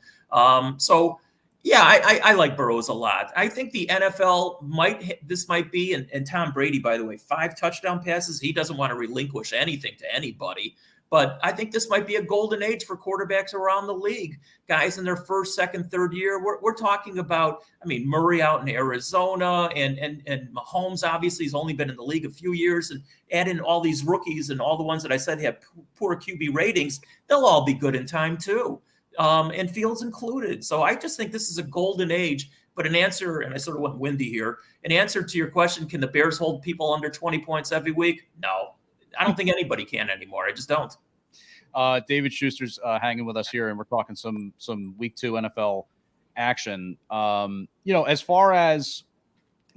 Yeah, I like Burrows a lot. I think the NFL might be, and Tom Brady, by the way, 5 touchdown passes. He doesn't want to relinquish anything to anybody. But I think this might be a golden age for quarterbacks around the league. Guys in their first, second, third year. We're talking about, Murray out in Arizona and Mahomes, obviously, has only been in the league a few years. And add in all these rookies and all the ones that I said have poor QB ratings, they'll all be good in time too. And Fields included. So I just think this is a golden age. But an answer, and I sort of went windy here, an answer to your question, can the Bears hold people under 20 points every week? No. I don't think anybody can anymore. I just don't. David Schuster's hanging with us here, and we're talking some week 2 NFL action. As far as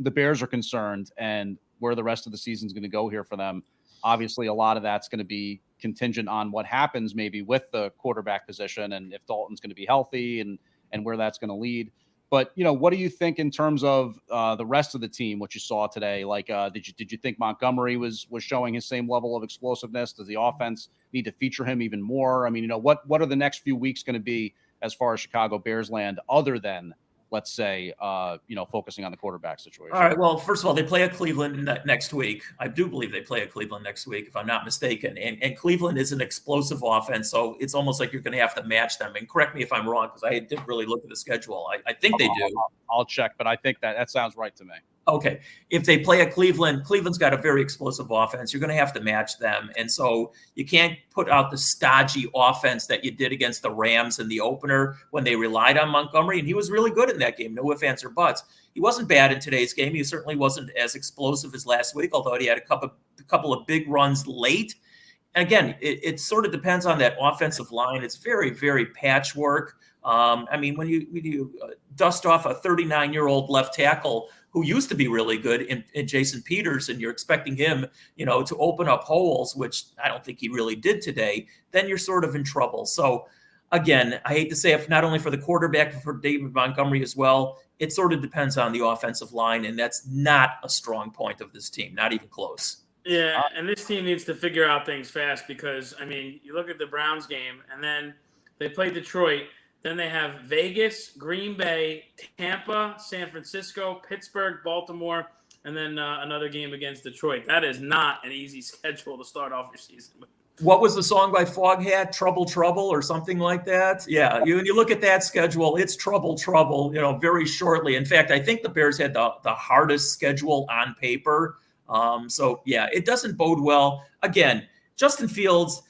the Bears are concerned and where the rest of the season is going to go here for them, obviously a lot of that's going to be contingent on what happens maybe with the quarterback position and if Dalton's going to be healthy and where that's going to lead. But, what do you think in terms of the rest of the team, what you saw today? Like, did you think Montgomery was showing his same level of explosiveness? Does the offense need to feature him even more? I mean, what are the next few weeks going to be as far as Chicago Bears land other than, let's say, focusing on the quarterback situation? All right. Well, first of all, they play at Cleveland next week. I do believe they play at Cleveland next week, if I'm not mistaken. And Cleveland is an explosive offense, so it's almost like you're going to have to match them. And correct me if I'm wrong, because I didn't really look at the schedule. I think they do. I'll check, but I think that sounds right to me. Okay. If they play at Cleveland, Cleveland's got a very explosive offense. You're going to have to match them. And so you can't put out the stodgy offense that you did against the Rams in the opener when they relied on Montgomery. And he was really good in that game. No ifs, ands, or buts. He wasn't bad in today's game. He certainly wasn't as explosive as last week, although he had a couple of big runs late. And again, it sort of depends on that offensive line. It's very, very patchwork. When you dust off a 39-year-old left tackle who used to be really good in Jason Peters, and you're expecting him, to open up holes, which I don't think he really did today, then you're sort of in trouble. So again, I hate to say it, not only for the quarterback, but for David Montgomery as well, it sort of depends on the offensive line, and that's not a strong point of this team, not even close. Yeah, and this team needs to figure out things fast because, you look at the Browns game, and then they play Detroit. Then they have Vegas, Green Bay, Tampa, San Francisco, Pittsburgh, Baltimore, and then another game against Detroit. That is not an easy schedule to start off your season with. What was the song by Foghat? Trouble, Trouble, or something like that? Yeah, when you look at that schedule, it's trouble, very shortly. In fact, I think the Bears had the hardest schedule on paper. It doesn't bode well. Again, Justin Fields,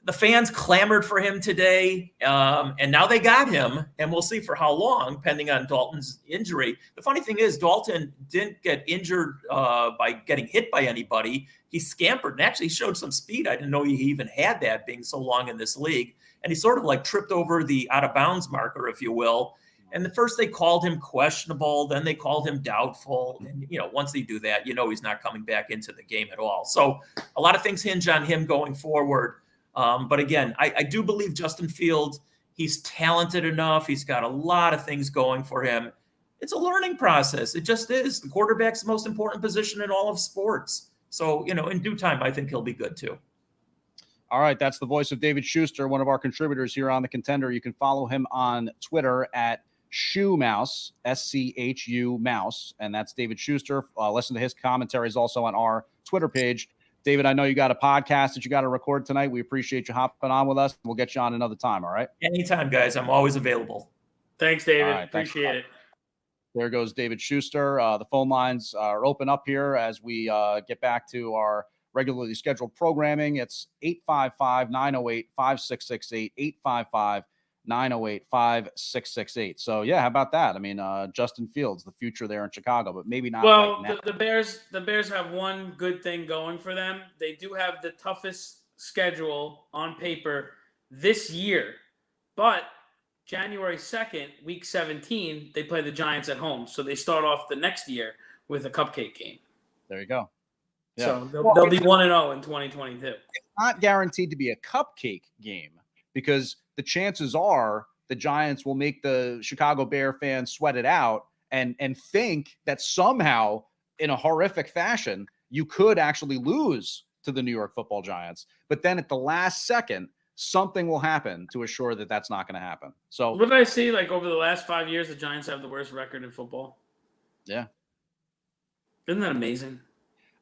the fans clamored for him today, and now they got him, and we'll see for how long, pending on Dalton's injury. The funny thing is, Dalton didn't get injured by getting hit by anybody. He scampered and actually showed some speed. I didn't know he even had that, being so long in this league. and he sort of like tripped over the out of bounds marker, if you will. And the first they called him questionable, then they called him doubtful. And, once they do that, he's not coming back into the game at all. So a lot of things hinge on him going forward. But again, I do believe Justin Fields, he's talented enough. He's got a lot of things going for him. It's a learning process. It just is. The quarterback's the most important position in all of sports. So, in due time, I think he'll be good too. All right. That's the voice of David Schuster, one of our contributors here on The Contender. You can follow him on Twitter at Shoe Mouse, SCHU Mouse, and that's David Schuster. Listen to his commentaries also on our Twitter page. David, I know you got a podcast that you got to record tonight. We appreciate you hopping on with us. We'll get you on another time. All right. Anytime, guys. I'm always available. Thanks, David. Right, appreciate it. There goes David Schuster. The phone lines are open up here as we get back to our regularly scheduled programming. It's 855-908-5668, 855-908-5668. So, yeah, how about that? I mean, Justin Fields, the future there in Chicago, but maybe not right now. The Bears have one good thing going for them. They do have the toughest schedule on paper this year, but January 2nd, week 17, they play the Giants at home. So they start off the next year with a cupcake game. There you go. Yeah. So they'll be 1-0 in 2022. It's not guaranteed to be a cupcake game because the chances are the Giants will make the Chicago Bear fans sweat it out and think that somehow in a horrific fashion, you could actually lose to the New York Football Giants. But then at the last second, something will happen to assure that that's not going to happen. So what did I see? Like over the last 5 years, the Giants have the worst record in football. Yeah. Isn't that amazing?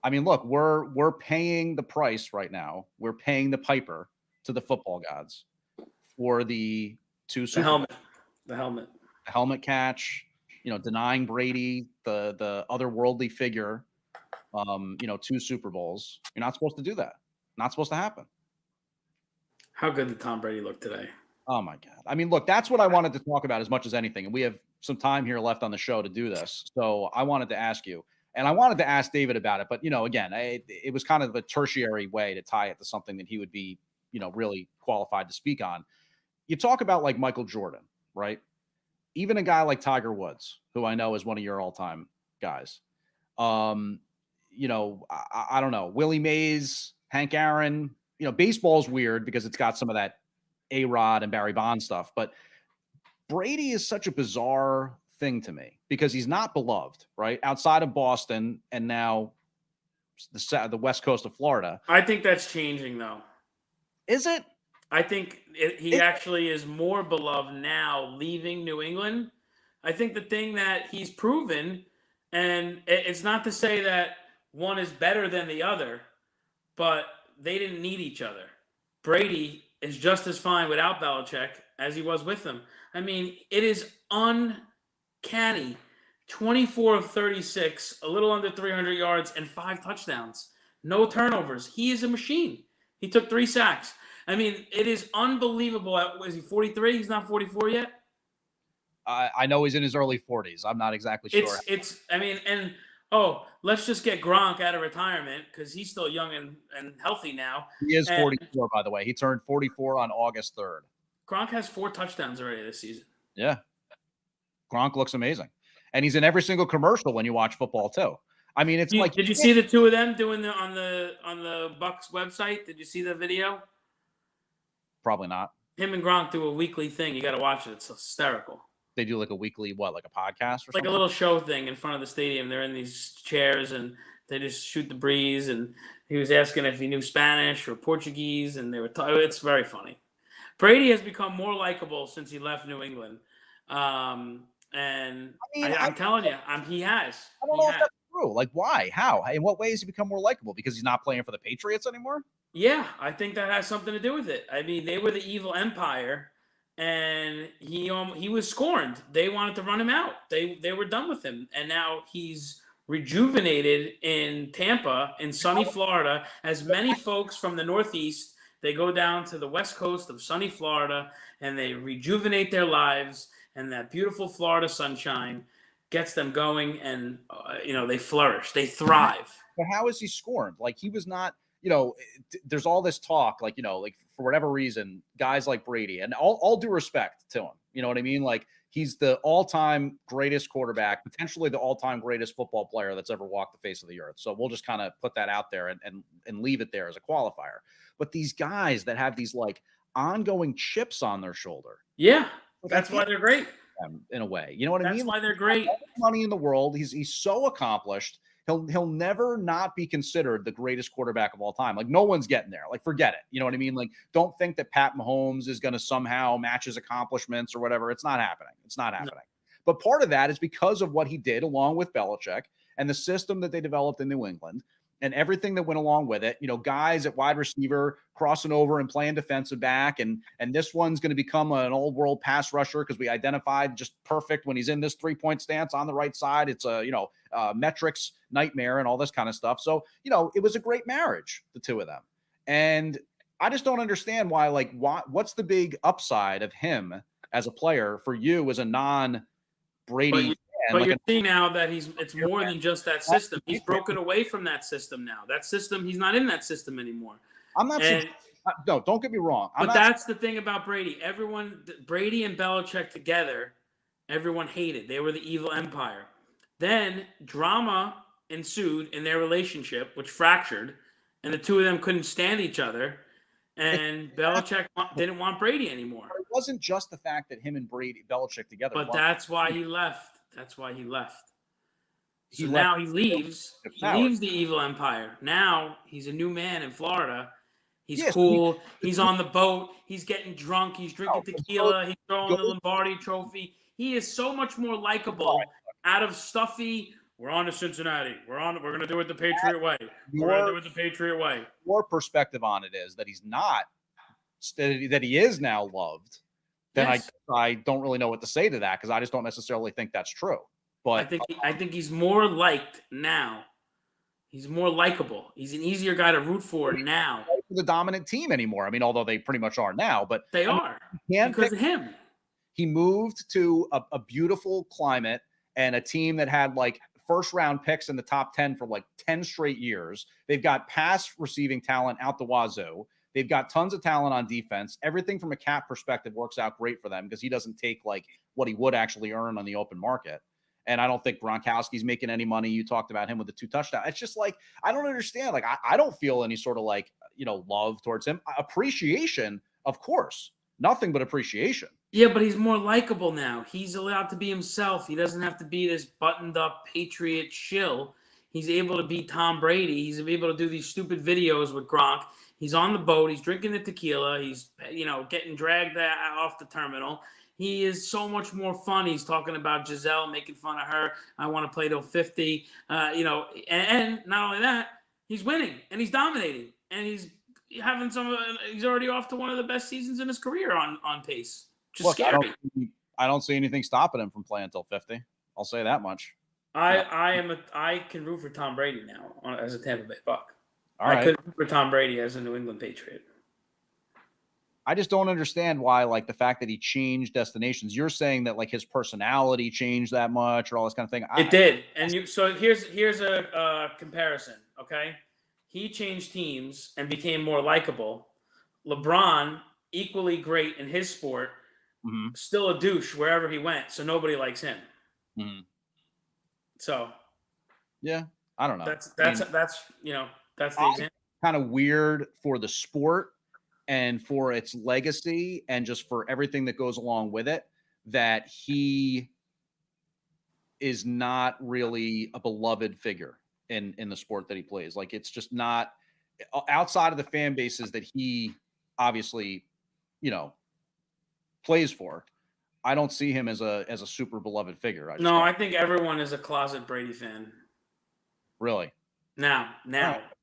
I mean, look, we're paying the price right now. We're paying the piper to the football gods for the helmet catch, denying Brady the otherworldly figure, 2 Super Bowls. You're not supposed to do that. Not supposed to happen. How good did Tom Brady look today? Oh, my God. I mean, look, that's what I wanted to talk about as much as anything. And we have some time here left on the show to do this. So I wanted to ask you, and I wanted to ask David about it. But, again, it was kind of a tertiary way to tie it to something that he would be, really qualified to speak on. You talk about like Michael Jordan, right? Even a guy like Tiger Woods, who I know is one of your all-time guys. I don't know. Willie Mays, Hank Aaron. Baseball's weird because it's got some of that A-Rod and Barry Bonds stuff, but Brady is such a bizarre thing to me because he's not beloved, right? Outside of Boston and now the west coast of Florida. I think that's changing, though. Is it? I think he actually is more beloved now leaving New England. I think the thing that he's proven, and it's not to say that one is better than the other, but they didn't need each other. Brady is just as fine without Belichick as he was with him. I mean, it is uncanny. 24 of 36, a little under 300 yards, and 5 touchdowns. No turnovers. He is a machine. He took 3 sacks. I mean, it is unbelievable. Is he 43? He's not 44 yet? I know he's in his early 40s. I'm not exactly sure. Let's just get Gronk out of retirement because he's still young and healthy now. He is 44, by the way. He turned 44 on August 3rd. Gronk has 4 touchdowns already this season. Yeah. Gronk looks amazing. And he's in every single commercial when you watch football, too. I mean, it's like... Did you see the 2 of them doing on the Bucks website? Did you see the video? Probably not. Him and Gronk do a weekly thing. You got to watch it. It's hysterical. They do like a weekly, like a podcast or something? Like a little show thing in front of the stadium. They're in these chairs and they just shoot the breeze. And he was asking if he knew Spanish or Portuguese, and they were it's very funny. Brady has become more likable since he left New England. I'm telling you, he has. I don't know if that's true. Like, why? How? In what way has he become more likable? Because he's not playing for the Patriots anymore? Yeah, I think that has something to do with it. I mean, they were the evil empire, and he was scorned. They wanted to run him out. They were done with him, and now he's rejuvenated in Tampa, in sunny Florida. As many folks from the Northeast, they go down to the west coast of sunny Florida, and they rejuvenate their lives, and that beautiful Florida sunshine gets them going, and they flourish. They thrive. But how is he scorned? Like, he was not there's all this talk, like, for whatever reason, guys like Brady, and all due respect to him, you know what I mean? Like, he's the all-time greatest quarterback, potentially the all-time greatest football player that's ever walked the face of the earth. So we'll just kind of put that out there and leave it there as a qualifier. But these guys that have these like ongoing chips on their shoulder. Yeah, that's why they're great. In a way, you know what I mean? That's why they're great. All the money in the world. He's so accomplished. He'll never not be considered the greatest quarterback of all time. Like, no one's getting there. Like, forget it. You know what I mean? Like, don't think that Pat Mahomes is going to somehow match his accomplishments or whatever. It's not happening. It's not happening. No. But part of that is because of what he did along with Belichick and the system that they developed in New England and everything that went along with it. Guys at wide receiver crossing over and playing defensive back. And this one's going to become an old world pass rusher because we identified just perfect when he's in this 3-point stance on the right side. It's a, metrics nightmare and all this kind of stuff. So, it was a great marriage, the two of them. And I just don't understand why, what's the big upside of him as a player for you as a non-Brady? But you're seeing now that it's more than just that system. He's broken away from that system now. That system, he's not in that system anymore. I'm not saying, no, don't get me wrong. But that's the thing about Brady. Brady and Belichick together, everyone hated. They were the evil empire. Then drama ensued in their relationship, which fractured, and the two of them couldn't stand each other. And Belichick didn't want Brady anymore. It wasn't just the fact that him and Belichick together. But that's why he left. That's why he left. So now he leaves. He leaves the evil empire. Now he's a new man in Florida. He's cool. He's on the boat. He's getting drunk. He's drinking tequila. He's throwing the Lombardi trophy. He is so much more likable out of stuffy. We're on to Cincinnati. We're going to do it the Patriot way. We're going to do it the Patriot way. Your perspective on it is that he's not, that he is now loved. Then yes. I don't really know what to say to that because I just don't necessarily think that's true. But I think he's more liked now. He's more likable. He's an easier guy to root for now. The dominant team anymore. I mean, although they pretty much are now, but they are because of him. He moved to a beautiful climate and a team that had like first round picks in the top 10 for like 10 straight years. They've got pass receiving talent out the wazoo. They've got tons of talent on defense. Everything from a cap perspective works out great for them because he doesn't take like what he would actually earn on the open market. And I don't think Gronkowski's making any money. You talked about him with the 2 touchdowns. It's just like, I don't understand. Like, I don't feel any sort of like, love towards him. Appreciation, of course. Nothing but appreciation. Yeah, but he's more likable now. He's allowed to be himself. He doesn't have to be this buttoned up Patriot shill. He's able to be Tom Brady. He's able to do these stupid videos with Gronk. He's on the boat. He's drinking the tequila. He's, getting dragged off the terminal. He is so much more fun. He's talking about Giselle, making fun of her. I want to play till 50. And not only that, he's winning and he's dominating and he's having he's already off to one of the best seasons in his career on pace. Just scary. I don't see anything stopping him from playing till 50. I'll say that much. I can root for Tom Brady now as a Tampa Bay Buck. All right. I could root for Tom Brady as a New England Patriot. I just don't understand why, like, the fact that he changed destinations. You're saying that like his personality changed that much or all this kind of thing. It did. And so here's a comparison. Okay. He changed teams and became more likable. LeBron, equally great in his sport, still a douche wherever he went. So nobody likes him. Mm-hmm. So, yeah, I don't know. That's the example. Kind of weird for the sport and for its legacy and just for everything that goes along with it, that he is not really a beloved figure in the sport that he plays. Like, it's just not outside of the fan bases that he obviously, plays for. I don't see him as a super beloved figure. I think everyone is a closet Brady fan. Really? Now,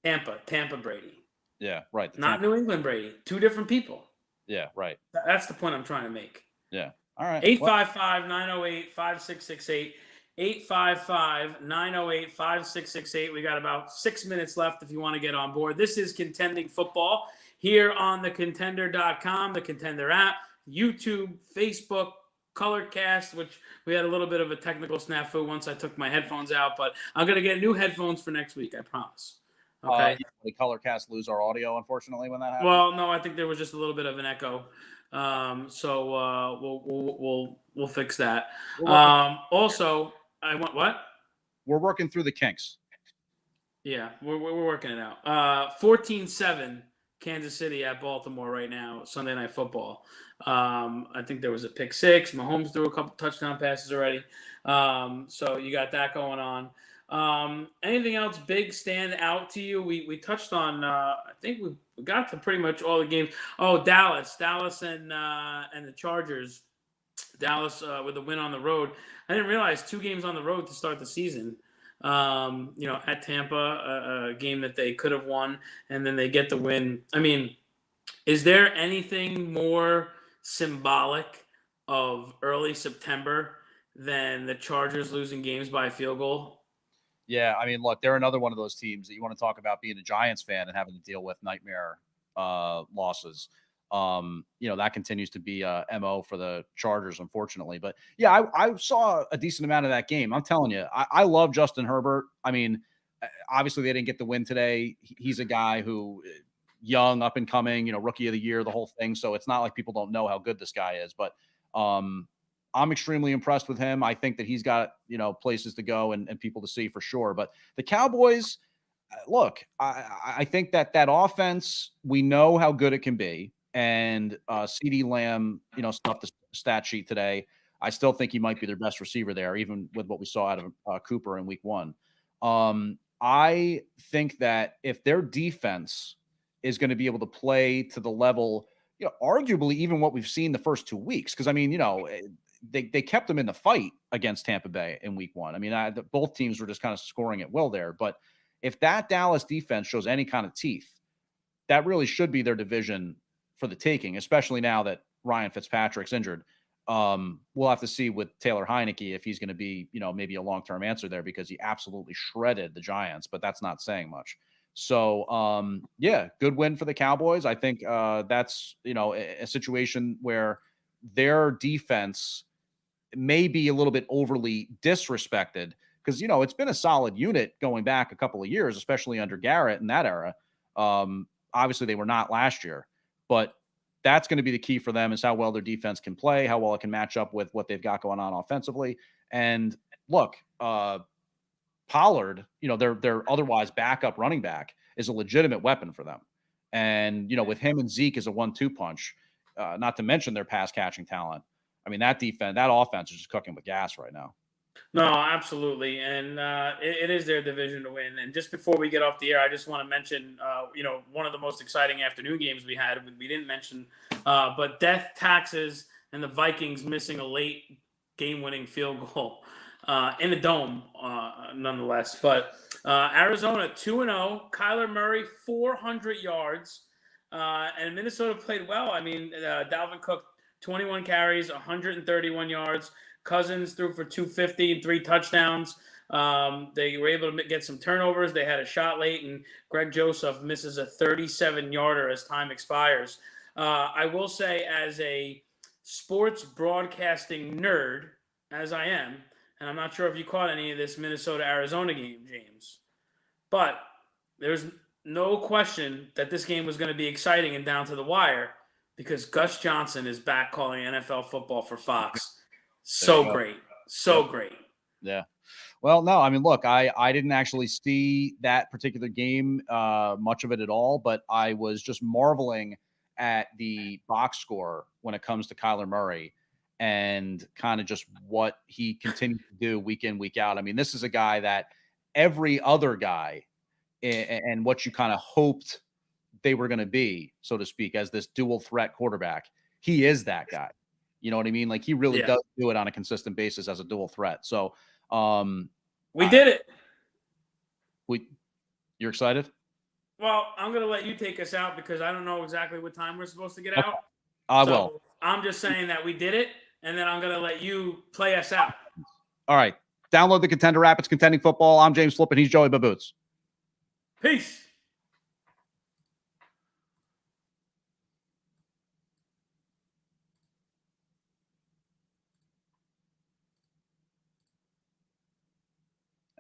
Tampa Brady. Yeah, right. Not New England Brady. Two different people. Yeah, right. That's the point I'm trying to make. Yeah. All right. 855-908-5668. 855-908-5668. We got about 6 minutes left if you want to get on board. This is Contending Football here on the Kontender.com, the Kontender app, YouTube, Facebook, Colorcast, which we had a little bit of a technical snafu once I took my headphones out, but I'm going to get new headphones for next week, I promise. Okay. The color cast lose our audio, unfortunately, when that happens. Well, no, I think there was just a little bit of an echo. So we'll fix that. Also, I want what? We're working through the kinks. Yeah, we're working it out. 14-7 Kansas City at Baltimore right now, Sunday Night Football. I think there was a pick six. Mahomes threw a couple touchdown passes already. So you got that going on. Anything else big stand out to you? We touched on. I think we got to pretty much all the games. Oh, Dallas, and the Chargers. Dallas with a win on the road. I didn't realize 2 games on the road to start the season. At Tampa, a game that they could have won, and then they get the win. I mean, is there anything more symbolic of early September than the Chargers losing games by a field goal? Yeah, I mean, look, they're another one of those teams that you want to talk about being a Giants fan and having to deal with nightmare losses. That continues to be a MO for the Chargers, unfortunately. But yeah, I saw a decent amount of that game. I'm telling you, I love Justin Herbert. I mean, obviously they didn't get the win today. He's a guy who young, up and coming, rookie of the year, the whole thing. So it's not like people don't know how good this guy is, but I'm extremely impressed with him. I think that he's got, places to go and people to see for sure. But the Cowboys, look, I think that offense, we know how good it can be. And CeeDee Lamb, stuffed the stat sheet today. I still think he might be their best receiver there, even with what we saw out of Cooper in week 1. I think that if their defense is going to be able to play to the level, arguably even what we've seen the first 2 weeks, because I mean, they kept them in the fight against Tampa Bay in week 1. I mean, both teams were just kind of scoring at will there. But if that Dallas defense shows any kind of teeth, that really should be their division for the taking, especially now that Ryan Fitzpatrick's injured. We'll have to see with Taylor Heineke if he's going to be, maybe a long-term answer there, because he absolutely shredded the Giants, but that's not saying much. So, yeah, good win for the Cowboys. I think that's, a situation where their defense may be a little bit overly disrespected, because, it's been a solid unit going back a couple of years, especially under Garrett in that era. Obviously, they were not last year, but that's going to be the key for them, is how well their defense can play, how well it can match up with what they've got going on offensively. And look, Pollard, their otherwise backup running back, is a legitimate weapon for them. And, with him and Zeke as a 1-2 punch, not to mention their pass catching talent. I mean, that offense is just cooking with gas right now. No, absolutely, and it is their division to win. And just before we get off the air, I just want to mention, one of the most exciting afternoon games we had. We didn't mention, but death, taxes, and the Vikings missing a late game-winning field goal in the dome, nonetheless. But Arizona 2-0, Kyler Murray 400 yards, and Minnesota played well. I mean, Dalvin Cook 21 carries, 131 yards. Cousins threw for 250 and 3 touchdowns. They were able to get some turnovers. They had a shot late, and Greg Joseph misses a 37-yarder as time expires. I will say, as a sports broadcasting nerd, as I am, and I'm not sure if you caught any of this Minnesota-Arizona game, James, but there's no question that this game was going to be exciting and down to the wire, because Gus Johnson is back calling NFL football for Fox. So great. So great. Yeah. Well, no, I mean, look, I didn't actually see that particular game, much of it at all, but I was just marveling at the box score when it comes to Kyler Murray and kind of just what he continues to do week in, week out. I mean, this is a guy that every other guy and what you kind of hoped they were going to be, so to speak, as this dual threat quarterback, he is that guy. You know what I mean? Like, he really does do it on a consistent basis as a dual threat. So we did it. You're excited? Well, I'm going to let you take us out, because I don't know exactly what time we're supposed to get out. I will. I'm just saying that we did it, and then I'm going to let you play us out. All right. Download the Contender app. It's Contending Football. I'm James Flippin. He's Joey Baboots. Peace.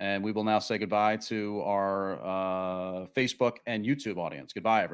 And we will now say goodbye to our Facebook and YouTube audience. Goodbye, everyone.